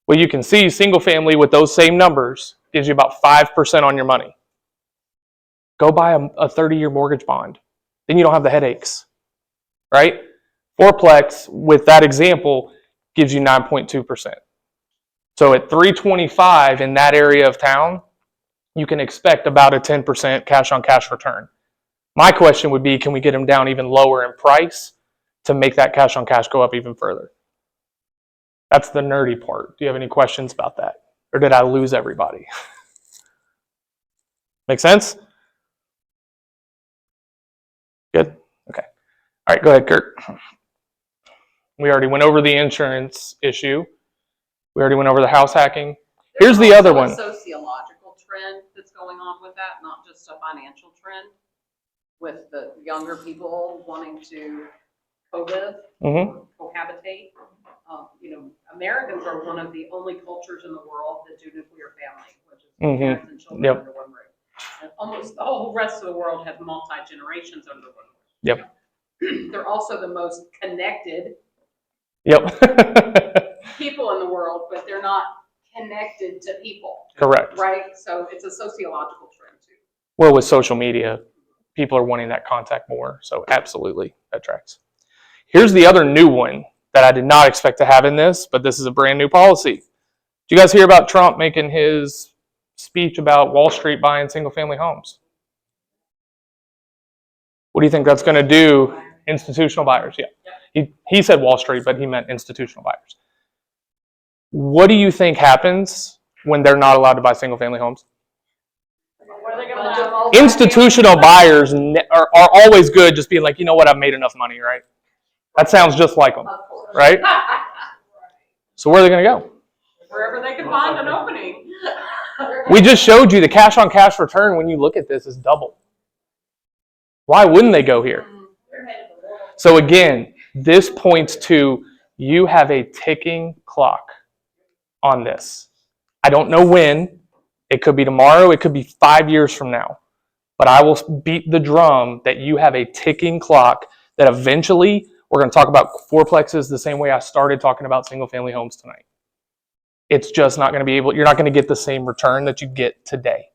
Well, you can see single family with those same numbers gives you about 5% on your money. Go buy a 30-year mortgage bond. Then you don't have the headaches, right? Fourplex, with that example, gives you 9.2%. So at 325 in that area of town, you can expect about a 10% cash on cash return. My question would be, can we get them down even lower in price to make that cash on cash go up even further? That's the nerdy part. Do you have any questions about that? Or did I lose everybody? Make sense? Good? Okay. All right, go ahead, Kurt. We already went over the insurance issue. We already went over the house hacking. Here's the other one. There's also a sociological trend that's going on with that, not just a financial trend, with the younger people wanting to co-live, cohabitate. Americans are one of the only cultures in the world that do nuclear family, which is parents and children under one roof. And almost the whole rest of the world has multi-generations under one roof. Yep. They're also the most connected Yep. people in the world, but they're not connected to people. Correct. Right? So it's a sociological trend too. Well, with social media, people are wanting that contact more. So absolutely, that tracks. Here's the other new one that I did not expect to have in this, but this is a brand new policy. Did you guys hear about Trump making his speech about Wall Street buying single family homes? What do you think that's going to do? Institutional buyers, yeah. He said Wall Street, but he meant institutional buyers. What do you think happens when they're not allowed to buy single family homes? What are they going to Institutional buyers are always good just being like, you know what, I've made enough money, right? That sounds just like them, right? So where are they going to go? Wherever they can find an opening. We just showed you the cash on cash return when you look at this is double. Why wouldn't they go here? So again, this points to you have a ticking clock on this. I don't know when. It could be tomorrow. It could be 5 years from now. But I will beat the drum that you have a ticking clock that eventually we're going to talk about fourplexes the same way I started talking about single family homes tonight. It's just not going to be able, you're not going to get the same return that you get today.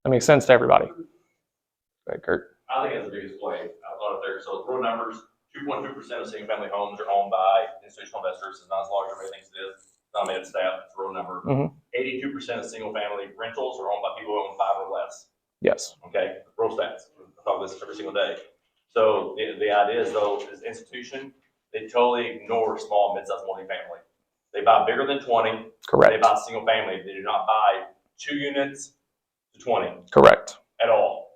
That makes sense to everybody. Go ahead, Kurt. I think that's the biggest play. I thought it there. So real numbers, 2.2% of single family homes are owned by institutional investors. It's not as large as everybody thinks it is. It's not made of staff. It's a real number. 82% of single family rentals are owned by people who own 5 or less. Yes. Okay, real stats. We talk about this every single day. So the idea is, though, is institution, they totally ignore small, mid-sized multifamily. They buy bigger than 20. Correct. They buy single family. They do not buy 2 units to 20. Correct. At all.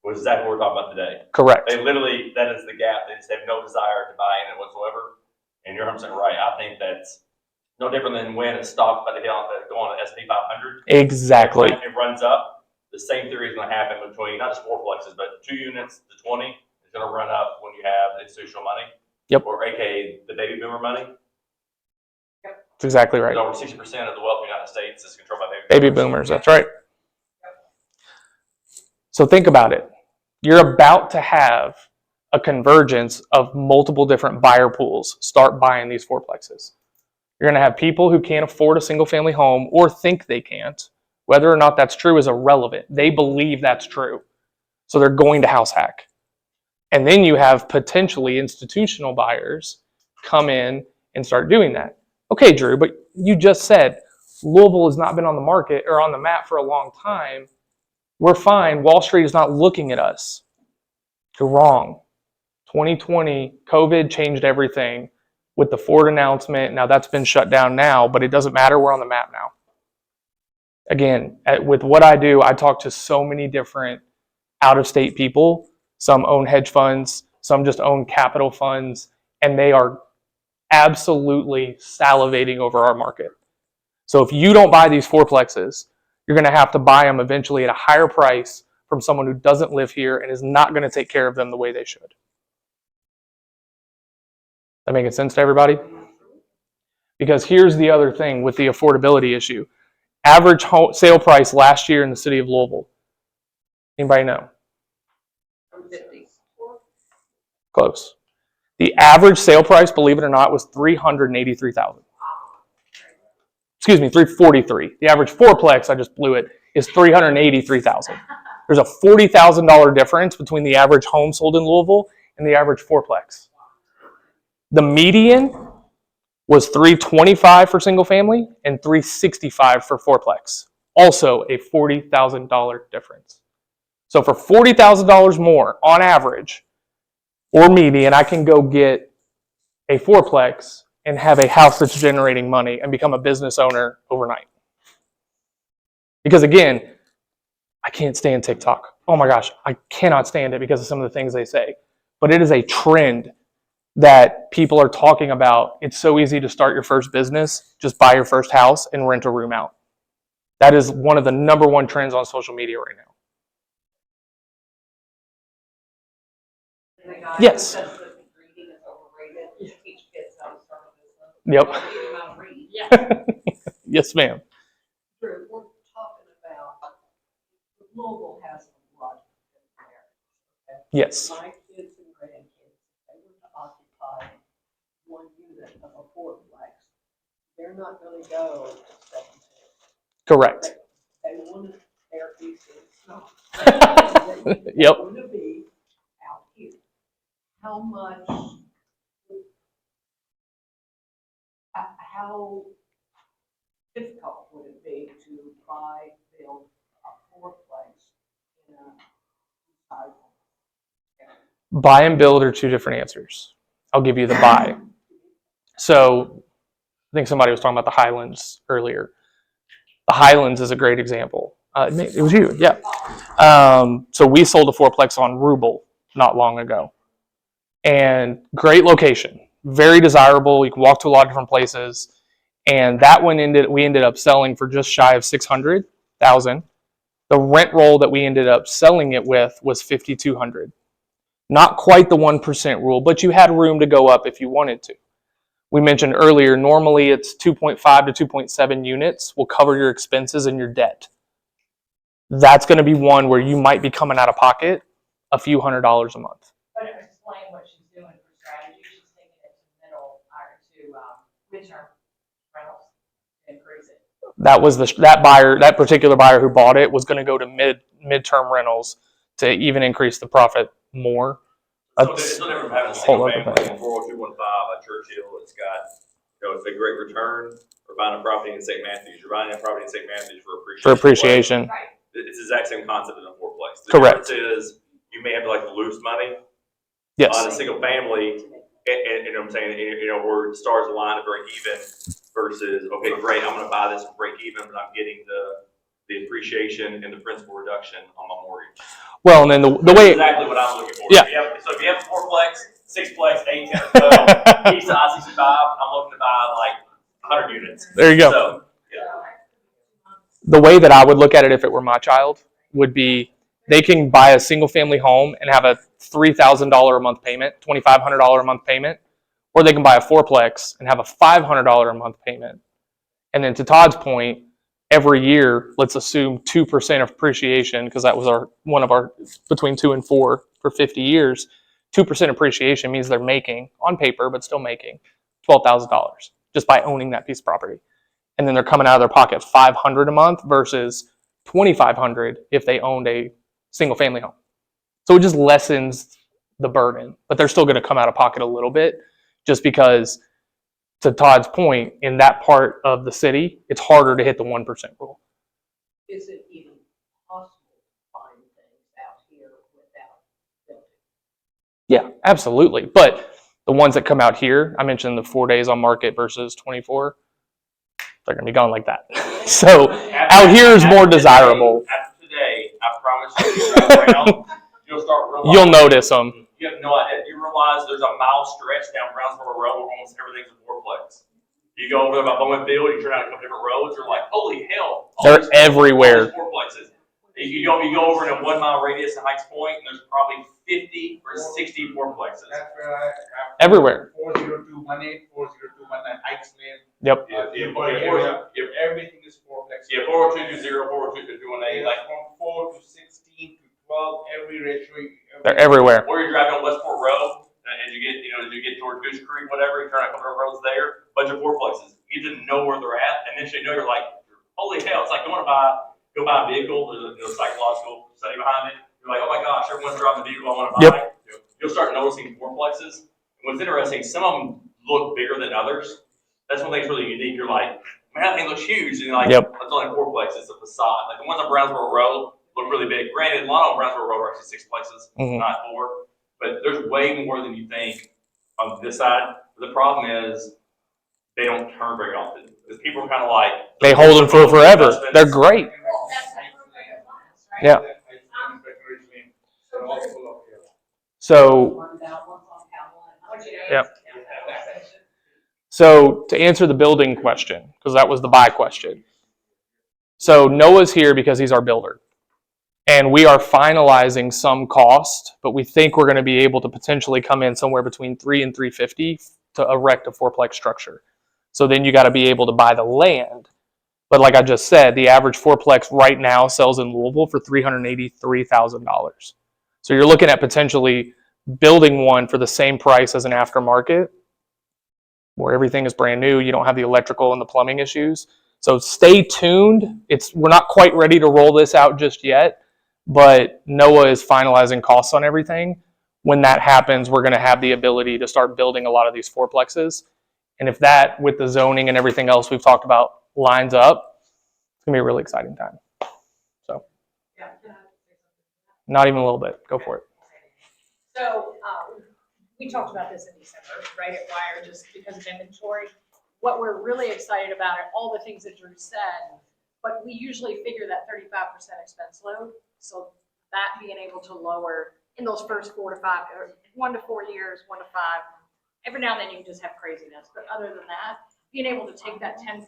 Which is exactly what we're talking about today. Correct. They literally, that is the gap. They just have no desire to buy in it whatsoever. And you're 100% right. I think that's no different than when a stock's about to go on the S&P 500. Exactly. It runs up. The same theory is going to happen between not just fourplexes, but 2 units to 20 is going to run up when you have institutional money. Yep. Or AKA the baby boomer money. That's exactly right. Over 60% of the wealth in the United States is controlled by Baby boomers, that's right. So think about it. You're about to have a convergence of multiple different buyer pools start buying these fourplexes. You're going to have people who can't afford a single family home or think they can't. Whether or not that's true is irrelevant. They believe that's true. So they're going to house hack. And then you have potentially institutional buyers come in and start doing that. Okay, Drew, but you just said Louisville has not been on the market or on the map for a long time. We're fine. Wall Street is not looking at us. You're wrong. 2020, COVID changed everything with the Ford announcement. Now that's been shut down now, but it doesn't matter. We're on the map now. Again, with what I do, I talk to so many different out-of-state people. Some own hedge funds, some just own capital funds, and they are absolutely salivating over our market. So if you don't buy these fourplexes, you're going to have to buy them eventually at a higher price from someone who doesn't live here and is not going to take care of them the way they should. That making sense to everybody? Because here's the other thing with the affordability issue. Average sale price last year in the city of Louisville. Anybody know? 50. Close. The average sale price, believe it or not, was $383,000. Excuse me, 343. The average fourplex, I just blew it, is $383,000. There's a $40,000 difference between the average home sold in Louisville and the average fourplex. The median was $325 for single family and $365 for fourplex. Also a $40,000 difference. So for $40,000 more on average or median, I can go get a fourplex and have a house that's generating money and become a business owner overnight. Because again, I can't stand TikTok. Oh my gosh, I cannot stand it because of some of the things they say. But it is a trend that people are talking about. It's so easy to start your first business, just buy your first house and rent a room out. That is one of the number one trends on social media right now. And the guy Yes. who says that reading is overrated, teach kids how to start a business. Yep. Teach them how to read. Yeah. Yes, ma'am. Drew, we're talking about, Louisville has a lot of there. Yes. My kids and grandkids, they were to occupy one unit of a fourplex. They're not gonna go to second. Correct. They want their piece of snow. Yep. They're gonna be out here. How much, how difficult would it be to build a fourplex in a side? Buy and build are two different answers. I'll give you the buy. So I think somebody was talking about the Highlands earlier. The Highlands is a great example. It was you, yeah. So we sold a fourplex on Ruble not long ago. And great location, very desirable. You can walk to a lot of different places. And that one we ended up selling for just shy of $600,000. The rent roll that we ended up selling it with was $5,200. Not quite the 1% rule, but you had room to go up if you wanted to. We mentioned earlier, normally it's 2.5 to 2.7 units will cover your expenses and your debt. That's going to be one where you might be coming out of pocket a few $100s a month. But explain what she's doing for strategy. She's taking it to middle or to midterm rentals to increase it. That was that particular buyer who bought it was going to go to midterm rentals to even increase the profit more. It's no different from having a Whole single other family, thing. 40215 at Churchill, it's got, it's a great return, or buying a property in St. Matthews, you're buying a property in St. Matthews for appreciation. For appreciation. Right. It's the exact same concept in a fourplex. The Correct. difference is, you may have to like lose money Yes. on a single family, and you know what I'm saying, where the stars align to break even, versus, okay, great, I'm gonna buy this and break even, but I'm getting the appreciation and the principal reduction on my mortgage. Well, and then the way Exactly what I'm looking for. Yeah. So if you have a fourplex, sixplex, 8, 10, or 12, each size, 65, I'm looking to buy like 100 units. There you go. So, yeah. The way that I would look at it if it were my child would be they can buy a single family home and have a $3,000 a month payment, $2,500 a month payment, or they can buy a fourplex and have a $500 a month payment. And then to Todd's point, every year, let's assume 2% of appreciation, because that was one of our between 2 and 4 for 50 years. 2% appreciation means they're making, on paper, but still making $12,000 just by owning that piece of property. And then they're coming out of their pocket $500 a month versus $2,500 if they owned a single family home. So it just lessens the burden, but they're still going to come out of pocket a little bit just because, to Todd's point, in that part of the city, it's harder to hit the 1% rule. Is it even possible to find things out here without building? Yeah, absolutely. But the ones that come out here, I mentioned the 4 days on market versus 24, they're going to be gone like that. So out here is more desirable. After today, I promise you, drive around, you'll start realizing. You'll notice them. You have no idea. You realize there's a mile stretch down Brownsboro Road where almost everything's a fourplex. You go over by Bowman Field, you turn out a couple different roads, you're like, holy hell. They're everywhere. All these fourplexes. You go over in a 1 mile radius of Heights Point, and there's probably 50 or 60 fourplexes. That's where I. Everywhere. 40218, 40219 Heights Lane. Yep. If everything is fourplex. Yeah, 40220, 40218, like, From 4 to 16 to 12, every ratio. They're everywhere. or you're driving on Westport Road, as you get go buy a vehicle, there's a psychological study behind it. You're like, oh my gosh, everyone's driving the vehicle I want to buy. You'll start noticing fourplexes. And what's interesting, some of them look bigger than others. That's one thing that's really unique. You're like, man, that thing looks huge. And you're like, it's only a fourplex, it's a facade. Like the ones on Brownsboro Road look really big. Granted, a lot of Brownsboro Road are actually sixplexes, not four. But there's way more than you think on this side. But the problem is they don't turn very often. Because people are kind of like, they hold them for forever. They're great. Yeah. So, yep. So to answer the building question, because that was the buy question. So Noah's here because he's our builder. And we are finalizing some cost, but we think we're going to be able to potentially come in somewhere between $300 and $350 to erect a fourplex structure. So then you got to be able to buy the land. But like I just said, the average fourplex right now sells in Louisville for $383,000. So you're looking at potentially building one for the same price as an aftermarket, where everything is brand new. You don't have the electrical and the plumbing issues. So stay tuned. We're not quite ready to roll this out just yet, but Noah is finalizing costs on everything. When that happens, we're going to have the ability to start building a lot of these fourplexes. And if that, with the zoning and everything else we've talked about, lines up, it's going to be a really exciting time. So, not even a little bit. Go for it. So, we talked about this in December, right, at Wire, just because of inventory. What we're really excited about are all the things that Drew said, but we usually figure that 35% expense load. So that being able to lower in those first 4 to 5, or 1 to 4 years, 1 to 5, every now and then you can just have craziness. But other than that, being able to take that 10%,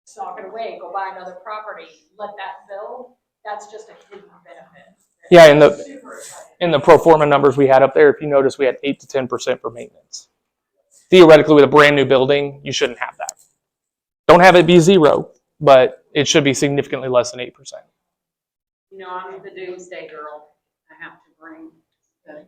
stock it away, go buy another property, let that build, that's just a hidden benefit. Yeah, in the pro forma numbers we had up there, if you notice, we had 8 to 10% for maintenance. Theoretically, with a brand new building, you shouldn't have that. Don't have it be 0, but it should be significantly less than 8%. You know, I'm the doomsday girl. I have to bring the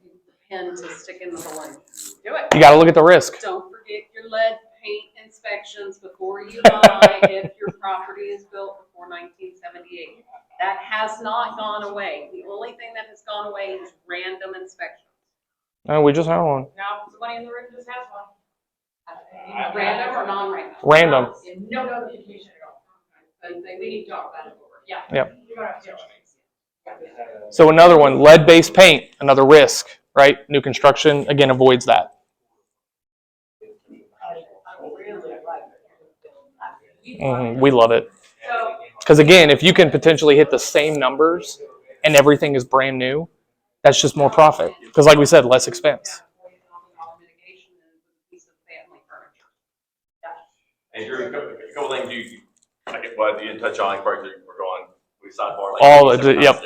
pen to stick in the balloon. Do it. You got to look at the risk. Don't forget your lead paint inspections before you buy if your property is built before 1978. That has not gone away. The only thing that has gone away is random inspections. No, we just had one. Now, somebody in the room just has one. Random or non-random? Random. No notification at all. We need to talk about it more. Yeah. Yep. You don't have to. So another one, lead-based paint, another risk, right? New construction, again, avoids that. We love it. Because again, if you can potentially hit the same numbers and everything is brand new, that's just more profit. Because like we said, less expense. And Drew, a couple things you didn't touch on, we're going, we sidebar. Yep.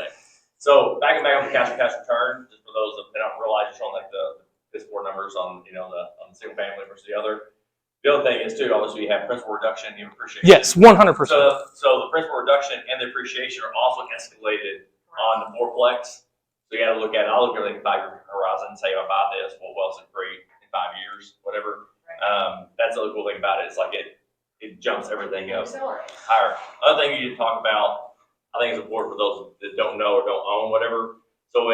So back on the cash return, just for those that don't realize, just on like the Discord numbers on, on the single family versus the other. The other thing is too, obviously you have principal reduction and appreciation. Yes, 100%. So the principal reduction and the appreciation are also escalated on the fourplex. So you got to look at it. I'll look at everything 5-year horizon and say, if I buy this, what else is great in 5 years, whatever. That's the other cool thing about it. It's like it jumps everything up higher. Other thing you didn't talk about, I think it's important for those that don't know or don't own whatever. So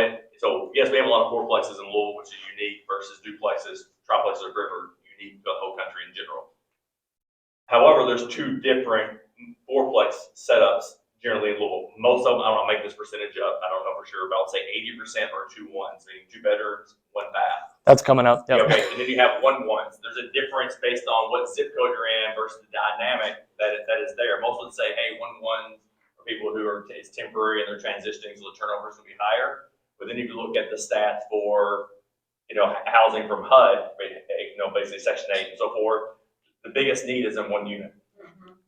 yes, we have a lot of fourplexes in Louisville, which is unique versus duplexes, triplexes are unique to the whole country in general. However, there's 2 different fourplex setups generally in Louisville. Most of them, I don't know, make this percentage up. I don't know for sure, but I'll say 80% are 2-1s, meaning 2 bedrooms, 1 bath. That's coming up. Yep. Okay, and then you have 1-1s. There's a difference based on what zip code you're in versus the dynamic that is there. Most would say, hey, 1-1s are people who it's temporary and they're transitioning, so the turnover is going to be higher. But then if you look at the stats for, housing from HUD, basically Section 8 and so forth, the biggest need is in 1 unit.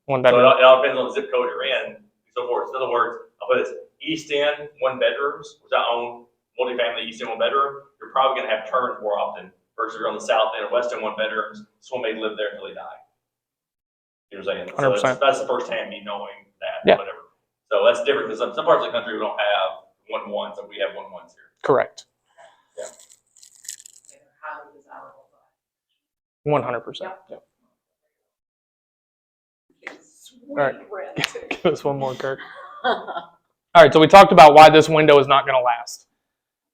1 So bedroom. it all depends on the zip code you're in, and so forth. In other words, I'll put this: East End 1 bedrooms, which I own multifamily East End 1 bedroom, you're probably going to have turns more often versus you're on the South End or West End 1 bedrooms. Someone may live there until they die. You know what I'm saying? 100%. So that's the first hand me knowing that. Yeah. Whatever. So that's different because some parts of the country we don't have 1-1s, and we have 1-1s here. Correct. Yeah. 100%. Yep. right. rent. Give us one more, Kirk. All right, so we talked about why this window is not going to last.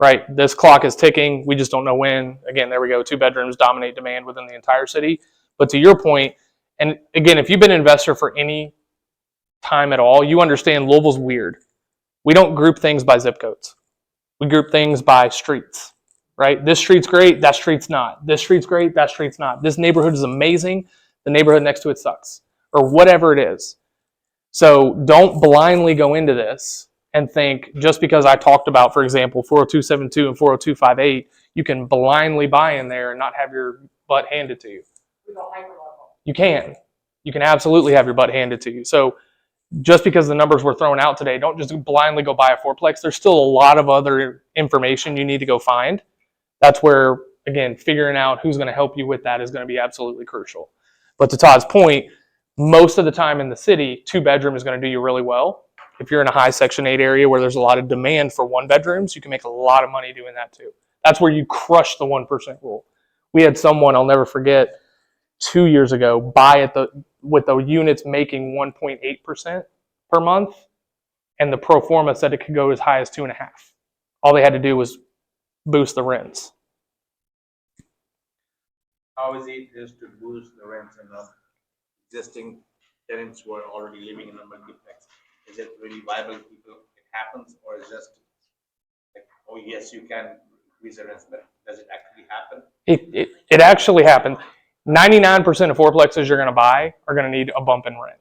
Right, this clock is ticking. We just don't know when. Again, there we go. 2 bedrooms dominate demand within the entire city. But to your point, and again, if you've been an investor for any time at all, you understand Louisville's weird. We don't group things by zip codes. We group things by streets. Right? This street's great. That street's not. This street's great. That street's not. This neighborhood is amazing. The neighborhood next to it sucks, or whatever it is. So don't blindly go into this and think just because I talked about, for example, 40272 and 40258, you can blindly buy in there and not have your butt handed to you. We go hyper level. You can. You can absolutely have your butt handed to you. So just because the numbers were thrown out today, don't just blindly go buy a fourplex. There's still a lot of other information you need to go find. That's where, again, figuring out who's going to help you with that is going to be absolutely crucial. But to Todd's point, most of the time in the city, 2 bedroom is going to do you really well. If you're in a high Section 8 area where there's a lot of demand for 1 bedrooms, you can make a lot of money doing that too. That's where you crush the 1% rule. We had someone, I'll never forget, 2 years ago, buy with the units making 1.8% per month, and the pro forma said it could go as high as 2.5. All they had to do was boost the rents. How is it just to boost the rents and not existing tenants who are already living in a multiplex? Is it really viable? People, it happens, or is just like, oh yes, you can increase the rents, but does it actually happen? It actually happened. 99% of fourplexes you're going to buy are going to need a bump in rent.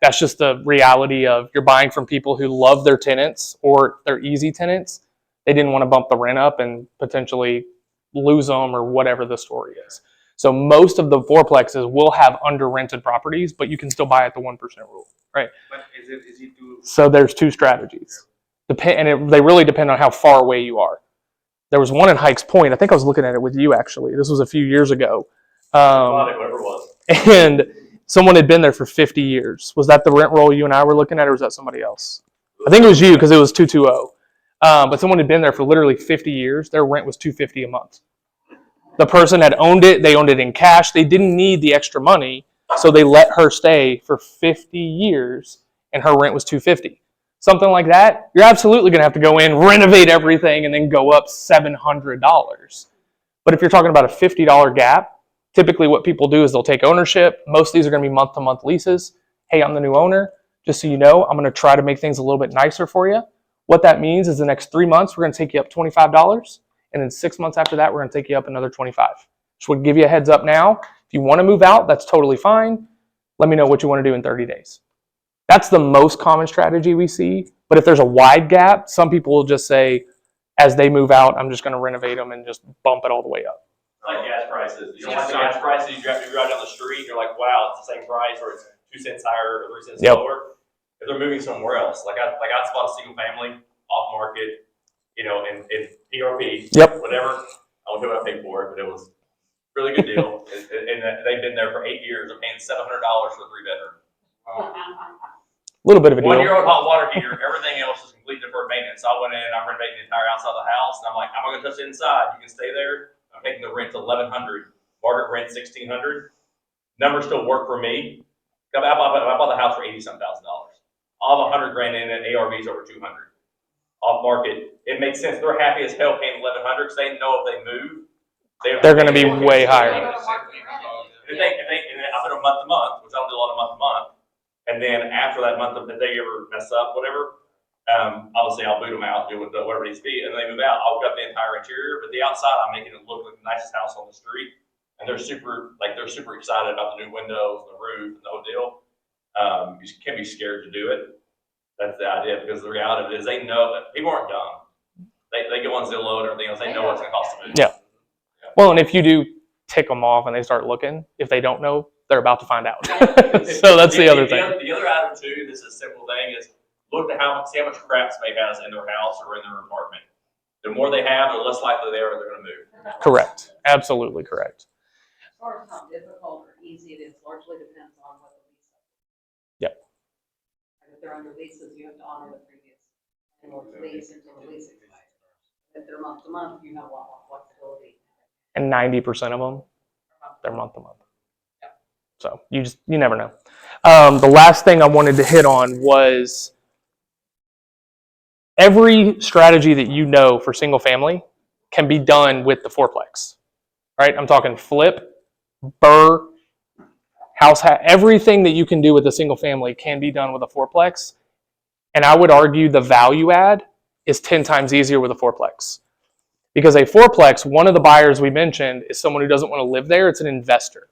That's just the reality of you're buying from people who love their tenants or they're easy tenants. They didn't want to bump the rent up and potentially lose them or whatever the story is. So most of the fourplexes will have under-rented properties, but you can still buy at the 1% rule, right? But is it too? So there's 2 strategies. They really depend on how far away you are. There was one in Hikes Point. I think I was looking at it with you, actually. This was a few years ago. Whatever it was. And someone had been there for 50 years. Was that the rent roll you and I were looking at, or was that somebody else? I think it was you because it was 220. But someone had been there for literally 50 years. Their rent was $250 a month. The person had owned it. They owned it in cash. They didn't need the extra money, so they let her stay for 50 years, and her rent was $250. Something like that, you're absolutely going to have to go in, renovate everything, and then go up $700. But if you're talking about a $50 gap, typically what people do is they'll take ownership. Most of these are going to be month-to-month leases. Hey, I'm the new owner. Just so you know, I'm going to try to make things a little bit nicer for you. What that means is the next 3 months, we're going to take you up $25. And then 6 months after that, we're going to take you up another $25. Just would give you a heads up now. If you want to move out, that's totally fine. Let me know what you want to do in 30 days. That's the most common strategy we see. But if there's a wide gap, some people will just say, as they move out, I'm just going to renovate them and just bump it all the way up. Like gas prices. You don't like the gas prices, you drive down the street, you're like, wow, it's the same price, or it's 2 cents higher, or 3 cents lower. If they're moving somewhere else, like I bought a single family off market, you know, in PRP, whatever. I don't know what I paid for it, but it was a really good deal. and they've been there for 8 years. They're paying $700 for a 3-bedroom. A little bit of a deal. 1-year-old hot water heater. Everything else is complete deferred maintenance. So I went in and I'm renovating the entire outside of the house, and I'm like, I'm not gonna touch the inside. You can stay there. I'm making the rent to $1,100. Market rent $1,600. Numbers still work for me. I bought the house for $80-some thousand. I'll have $100,000 in it. ARV's over $200. Off market, it makes sense. They're happy as hell paying $1,100 because they know if they move, they're going to be way higher. If I put a month to month, which I don't do a lot of month to month, and then after that month, if they ever mess up, whatever, obviously I'll boot them out, do whatever needs to be, and then they move out. I'll gut the entire interior, but the outside, I'm making it look like the nicest house on the street, and they're super excited about the new windows, the roof, and the whole deal. You can't be scared to do it. That's the idea, because the reality of it is they know that people aren't dumb. They go on Zillow and everything else. They know what it's going to cost to move. Yeah. Well, and if you do tick them off and they start looking, if they don't know, they're about to find out. So that's the other thing. The other item too, this is a simple thing, is look at see how much crap somebody has in their house or in their apartment. The more they have, the less likely they're going to move. Correct. Absolutely correct. As far as how difficult or easy it is, largely depends on what the lease is. Yep. If they're under leases, you have to honor the previous lease until the lease expires. If they're month to month, you have a lot more flexibility. And 90% of them, they're month to month. So you never know. The last thing I wanted to hit on was every strategy that you know for single family can be done with the fourplex, right? I'm talking flip, burr, everything that you can do with a single family can be done with a fourplex. And I would argue the value add is 10 times easier with a fourplex. Because a fourplex, one of the buyers we mentioned is someone who doesn't want to live there, it's an investor.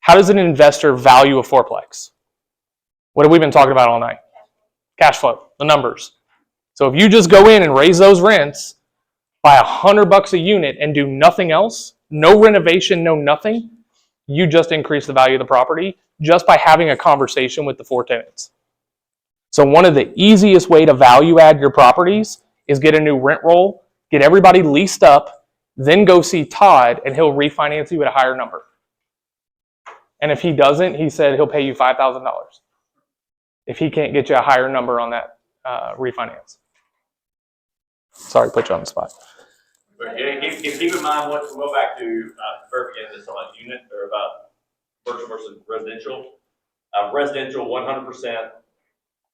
How does an investor value a fourplex? What have we been talking about all night? Cash flow, the numbers. So if you just go in and raise those rents by $100 a unit and do nothing else, no renovation, no nothing, you just increase the value of the property just by having a conversation with the four tenants. So one of the easiest way to value add your properties is get a new rent roll, get everybody leased up, then go see Todd and he'll refinance you at a higher number. And if he doesn't, he said he'll pay you $5,000 if he can't get you a higher number on that refinance. Sorry, put you on the spot. But yeah, keep in mind, we'll go back to, very beginning, this about unit, or about commercial versus residential. Residential, 100%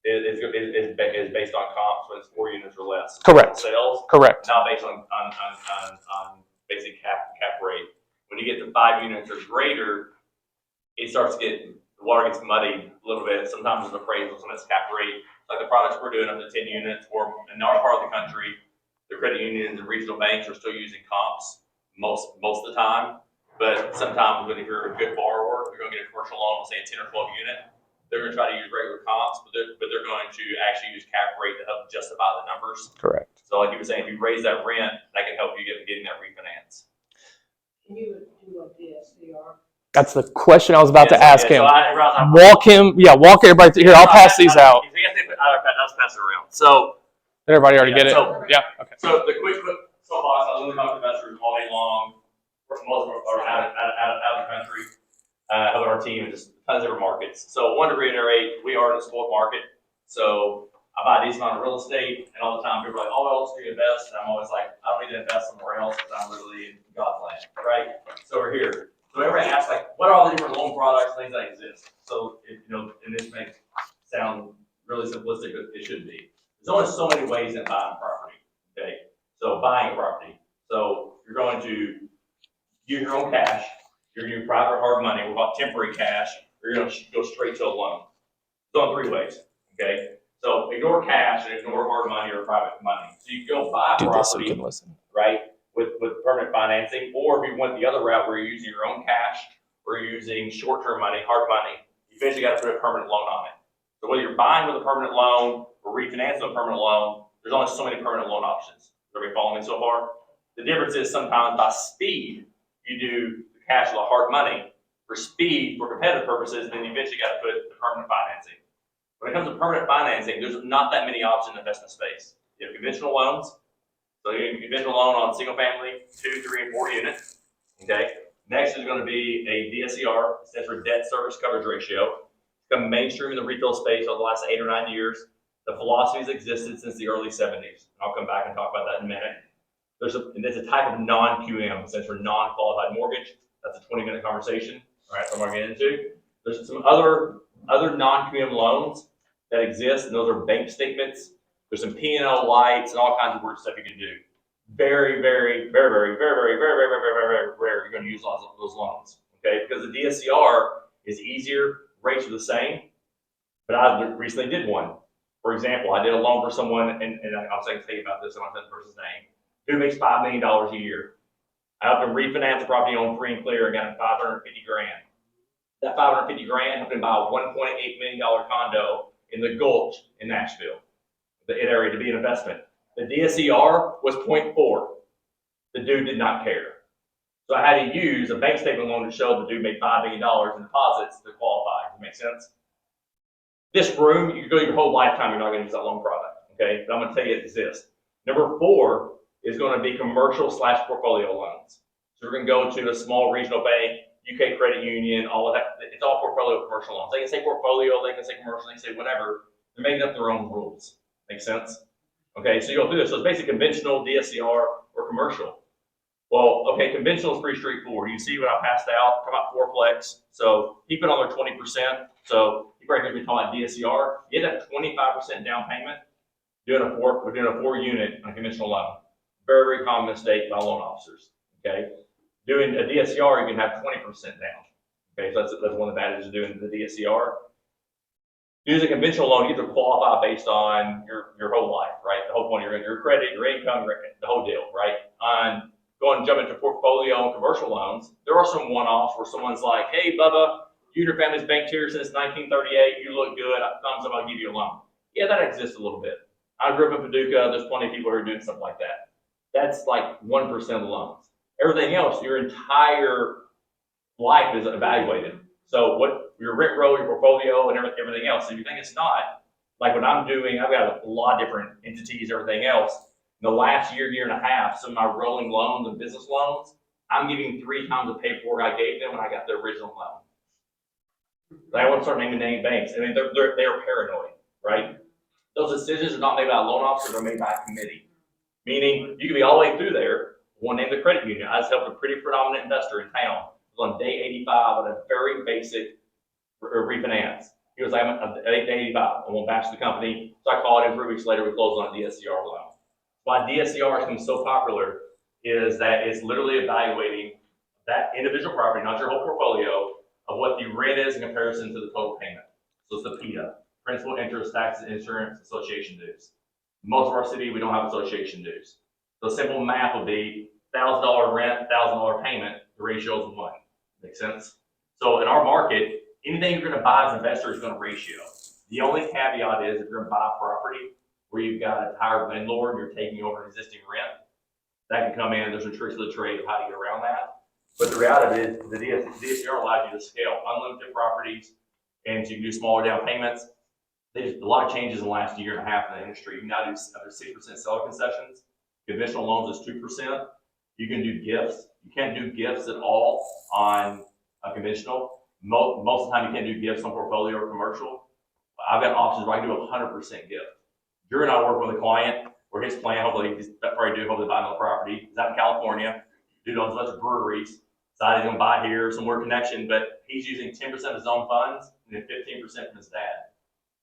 is based on comps when it's 4 units or less. Correct. Sales. Correct. Not based on basic cap rate. When you get to 5 units or greater, it starts to the water gets muddied a little bit. Sometimes it's appraisal, sometimes it's cap rate. Like the products we're doing up to 10 units, or in our part of the country, the credit unions and regional banks are still using comps most of the time. But sometimes when you're a good borrower, you're going to get a commercial loan, say a 10 or 12 unit. They're going to try to use regular comps, but they're going to actually use cap rate to help justify the numbers. Correct. So like you were saying, if you raise that rent, that can help you getting that refinance. Can you do a DSCR? That's the question I was about to ask him. So walk everybody through. Here, I'll pass these out. I'll pass it around. So Did everybody already get it? So, Yeah. Okay. So the quick soapbox, I literally talk to investors all day long. Most of them are out of the country. Helping our team in just tons of different markets. So I wanted to reiterate, we are in a spoiled market. So I buy a decent amount of real estate, and all the time people are like, "Oh, what else do you invest?" And I'm always like, "I don't need to invest somewhere else because I'm literally in God's land, right?" So we're here. So everybody asks like, "What are all the different loan products, things that exist?" So and this may sound really simplistic, but it should be. There's only so many ways in buying property. Okay, so buying a property. So you're going to use your own cash. You're going to do private hard money. We're about temporary cash. You're going to go straight to a loan. It's on 3 ways. Okay. So ignore cash and ignore hard money or private money. So you can go buy a Do this so you property, can listen. right, with permanent financing, or if you went the other route where you're using your own cash or you're using short-term money, hard money, you eventually got to put a permanent loan on it. So whether you're buying with a permanent loan or refinancing a permanent loan, there's only so many permanent loan options. Is everybody following me so far? The difference is sometimes by speed, you do the cash with the hard money. For speed, for competitive purposes, then you eventually got to put the permanent financing. When it comes to permanent financing, there's not that many options in the investment space. You have conventional loans. So you have a conventional loan on single family, 2, 3, and 4 units. Okay. Next is going to be a DSCR, stands for debt service coverage ratio. It's become mainstream in the retail space over the last 8 or 9 years. The philosophy has existed since the early 70s. I'll come back and talk about that in a minute. There's a type of non-QM, stands for non-qualified mortgage. That's a 20-minute conversation. All right, so I'm going to get into. There's some other non-QM loans that exist, and those are bank statements. There's some P&L lights and all kinds of weird stuff you can do. Very, very, very, very, very, very, very, very, very, very, very rare you're going to use those loans. Okay, because the DSCR is easier, rates are the same. But I recently did one. For example, I did a loan for someone, and I'll say about this. I want to say the person's name, who makes $5 million a year. I helped him refinance the property on free and clear and got him $550,000. That $550,000 helped him buy a $1.8 million condo in the Gulch in Nashville, the area to be an investment. The DSCR was 0.4. The dude did not care. So I had to use a bank statement loan to show the dude made $5 million in deposits to qualify. Does that make sense? This room, you can go your whole lifetime, you're not going to use that loan product. Okay, but I'm going to tell you it exists. Number 4 is going to be commercial/portfolio loans. So we're going to go to a small regional bank, UK credit union, all of that. It's all portfolio commercial loans. They can say portfolio, they can say commercial, they can say whatever. They're making up their own rules. Make sense? Okay, so you go through this. So it's basically conventional, DSCR, or commercial. Well, okay, conventional is pretty straightforward. You see what I passed out, talk about fourplex. So he put on their 20%. So he probably heard me talking about DSCR. You had to have 25% down payment we're doing a 4 unit on a conventional loan. Very, very common mistake by loan officers. Okay. Doing a DSCR, you can have 20% down. Okay, so that's one of the advantages of doing the DSCR. Using a conventional loan, you have to qualify based on your whole life, right? The whole point of your credit, your income, the whole deal, right? On jump into portfolio and commercial loans, there are some one-offs where someone's like, hey, Bubba, you and your family's banked here since 1938, you look good, thumbs up, I'll give you a loan. Yeah, that exists a little bit. I grew up in Paducah, there's plenty of people who are doing stuff like that. That's like 1% of the loans. Everything else, your entire life is evaluated. So what your rent roll, your portfolio, and everything else. If you think it's not, like what I'm doing, I've got a lot of different entities, everything else. In the last year and a half, some of my rolling loans and business loans, I'm giving 3 times the paperwork I gave them when I got the original loan. I won't start naming banks. I mean, they're paranoid, right? Those decisions are not made by a loan officer, they're made by a committee. Meaning, you can be all the way through there. One named the credit union. I just helped a pretty predominant investor in town. It was on day 85 on a very basic refinance. He was like, I'm at day 85. I won't bash the company. So I called him 3 weeks later. We closed on a DSCR loan. Why DSCR has been so popular is that it's literally evaluating that individual property, not your whole portfolio, of what the rent is in comparison to the total payment. So it's the PITA, principal, interest, taxes, insurance, association dues. Most of our city, we don't have association dues. So simple math would be $1,000 rent, $1,000 payment, the ratio is 1. Make sense? So in our market, anything you're going to buy as an investor is going to ratio. The only caveat is if you're going to buy a property where you've got a hired landlord, you're taking over an existing rent, that can come in. There's a tricks of the trade of how to get around that. But the reality is the DSCR allows you to scale unlimited properties, and so you can do smaller down payments. There's a lot of changes in the last year and a half in the industry. You can now do under 6% seller concessions. Conventional loans is 2%. You can do gifts. You can't do gifts at all on a conventional. Most of the time, you can't do gifts on portfolio or commercial. I've got options where I can do 100% gift. Drew and I work with a client where his plan, hopefully buy another property. He's out in California. Dude owns a bunch of breweries. Decided he's going to buy here, some more connection, but he's using 10% of his own funds and then 15% from his dad.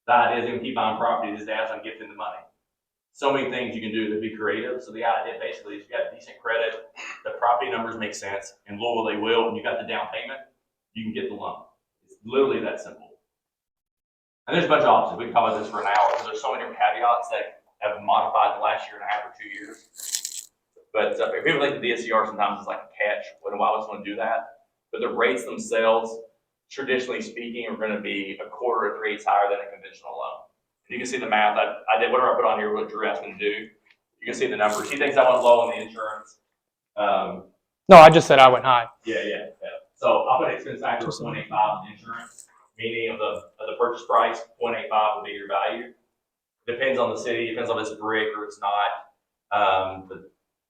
The idea is he's going to keep buying property. His dad's going to gift him the money. So many things you can do to be creative. So the idea basically is you got decent credit, the property numbers make sense. In Louisville, they will. When you got the down payment, you can get the loan. It's literally that simple. And there's a bunch of options. We can talk about this for an hour because there's so many different caveats that have modified the last year and a half or 2 years. But if people think the DSCR sometimes is like a catch, why would someone do that? But the rates themselves, traditionally speaking, are going to be a quarter of 3 higher than a conventional loan. You can see the math. I did whatever I put on here, what Drew asked me to do. You can see the numbers. He thinks I went low on the insurance. No, I just said I went high. Yeah. So I'll put an expense factor of 0.85 on the insurance, meaning of the purchase price, 0.85 will be your value. Depends on the city, depends on if it's brick or it's not.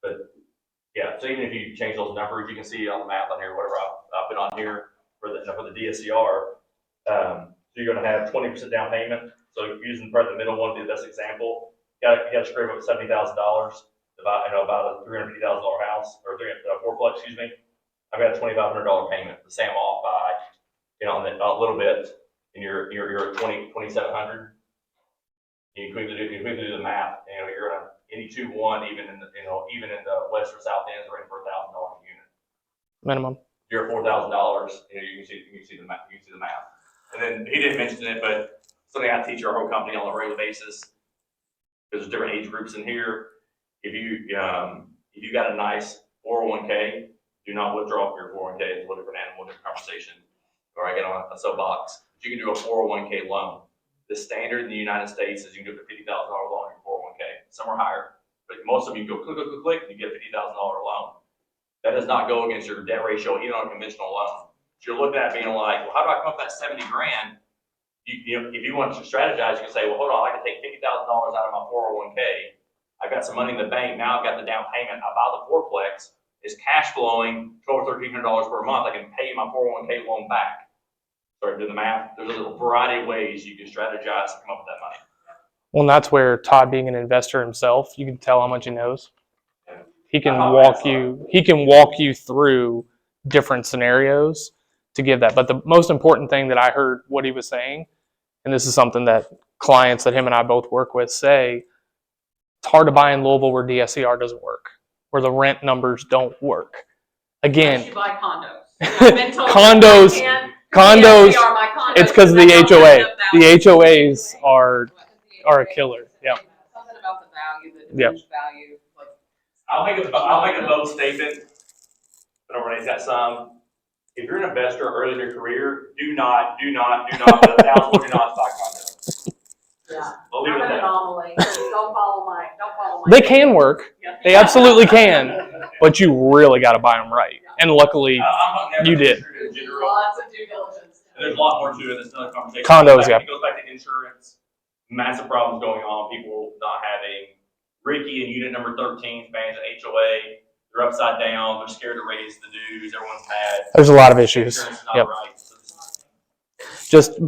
But yeah, so even if you change those numbers, you can see on the math on here, whatever I put on here for the DSCR. So you're going to have 20% down payment. So using probably the middle one to be the best example, you got to scrape up $70,000 about a $350,000 house or fourplex, excuse me. I've got a $2,500 payment. The same off by a little bit, and you're at $2,700. You can quickly do the math. You're on any 2-1, even in the west or south ends, are in for $1,000 a unit Minimum. You're at $4,000. You can see the math. And then he didn't mention it, but something I teach our whole company on a regular basis. There's different age groups in here. If you got a nice 401k, do not withdraw from your 401k. It's a little different animal, different conversation. Or I get on a soapbox. But you can do a 401k loan. The standard in the United States is you can do a $50,000 loan in your 401k. Some are higher, but most of them you go click, and you get a $50,000 loan. That does not go against your debt ratio, even on a conventional loan. So you're looking at being like, well, how do I come up with that 70 grand? If you want to strategize, you can say, well, hold on, I can take $50,000 out of my 401k. I've got some money in the bank. Now I've got the down payment. I buy the fourplex. It's cash flowing $1,200 or $1,300 per month. I can pay my 401k loan back. Start doing the math. There's a variety of ways you can strategize to come up with that money. Well, and that's where Todd, being an investor himself, you can tell how much he knows. He can walk you through different scenarios to give that. But the most important thing that I heard what he was saying, and this is something that clients that him and I both work with say, it's hard to buy in Louisville where DSCR doesn't work, where the rent numbers don't work. Unless Again, you buy condos. I've been told condos, I can't condos, DSCR my condos it's because of the because I HOA. don't have enough The value. HOAs are a killer. Yeah. Something about the value, the Yep. diminished value, like. I'll make a bold statement, but everybody's got some. If you're an investor early in your career, do not, with $1,000, do not buy condos. Yeah. I'll leave I'm it an at that. anomaly. Don't follow my. They can work. Yeah. They absolutely can. But you really got to buy them right. And luckily, I'm never you did. interested in general. Lots of due diligence. And there's a lot more to it. That's another conversation. Condos, yeah. It goes back to insurance. Massive problems going on. People not having Ricky in unit number 13 paying the HOA. They're upside down. They're scared to raise the dues. Everyone's mad. There's a lot of issues. Insurance is not Yep. right.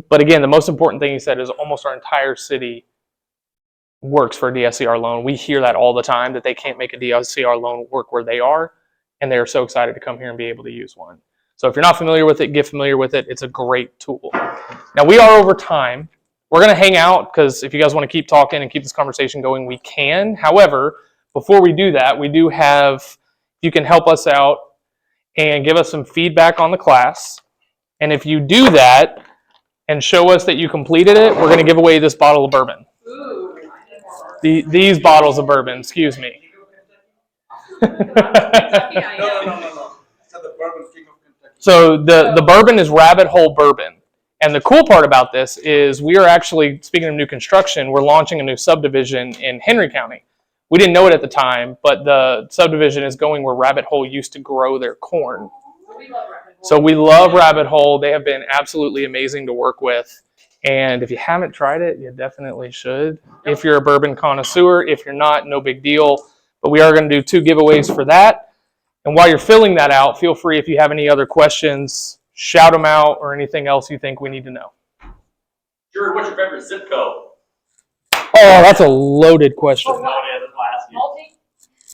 But again, the most important thing he said is almost our entire city works for a DSCR loan. We hear that all the time, that they can't make a DSCR loan work where they are, and they're so excited to come here and be able to use one. So if you're not familiar with it, get familiar with it. It's a great tool. Now, we are over time. We're going to hang out because if you guys want to keep talking and keep this conversation going, we can. However, before we do that, we do have, you can help us out and give us some feedback on the class. And if you do that and show us that you completed it, we're going to give away this bottle of bourbon. Ooh. These bottles of bourbon, excuse me. No. So the bourbon king of Kentucky. So the bourbon is Rabbit Hole Bourbon. And the cool part about this is we are actually, speaking of new construction, we're launching a new subdivision in Henry County. We didn't know it at the time, but the subdivision is going where Rabbit Hole used to grow their corn. So we love Rabbit Hole. They have been absolutely amazing to work with. And if you haven't tried it, you definitely should. If you're a bourbon connoisseur, if you're not, no big deal. But we are going to do 2 giveaways for that. And while you're filling that out, feel free, if you have any other questions, shout them out, or anything else you think we need to know. Drew, what's your favorite zip code? Oh, that's a loaded question. No, it is. That's why I asked you. Multi?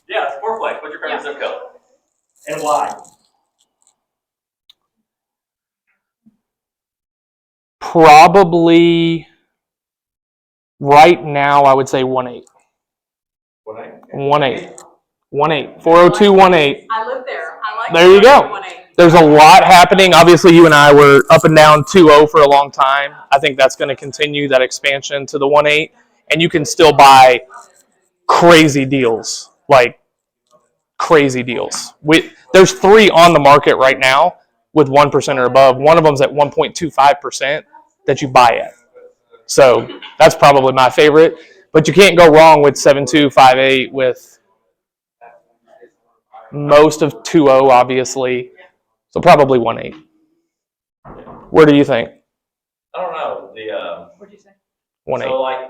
Yeah, it's fourplex. What's your favorite zip code? And why? Probably right now, I would say 1-8. 1-8. 1-8. 402-18. I live there. I like. There you go. 1-8. There's a lot happening. Obviously, you and I were up and down 2-0 for a long time. I think that's going to continue that expansion to the 1-8. And you can still buy crazy deals, like crazy deals. There's 3 on the market right now with 1% or above. One of them's at 1.25% that you buy at. So that's probably my favorite. But you can't go wrong with 7.2, 5.8 with most of 2.0, obviously. So probably 1.8. Where do you think? I don't know. What'd you say? 1.8. So like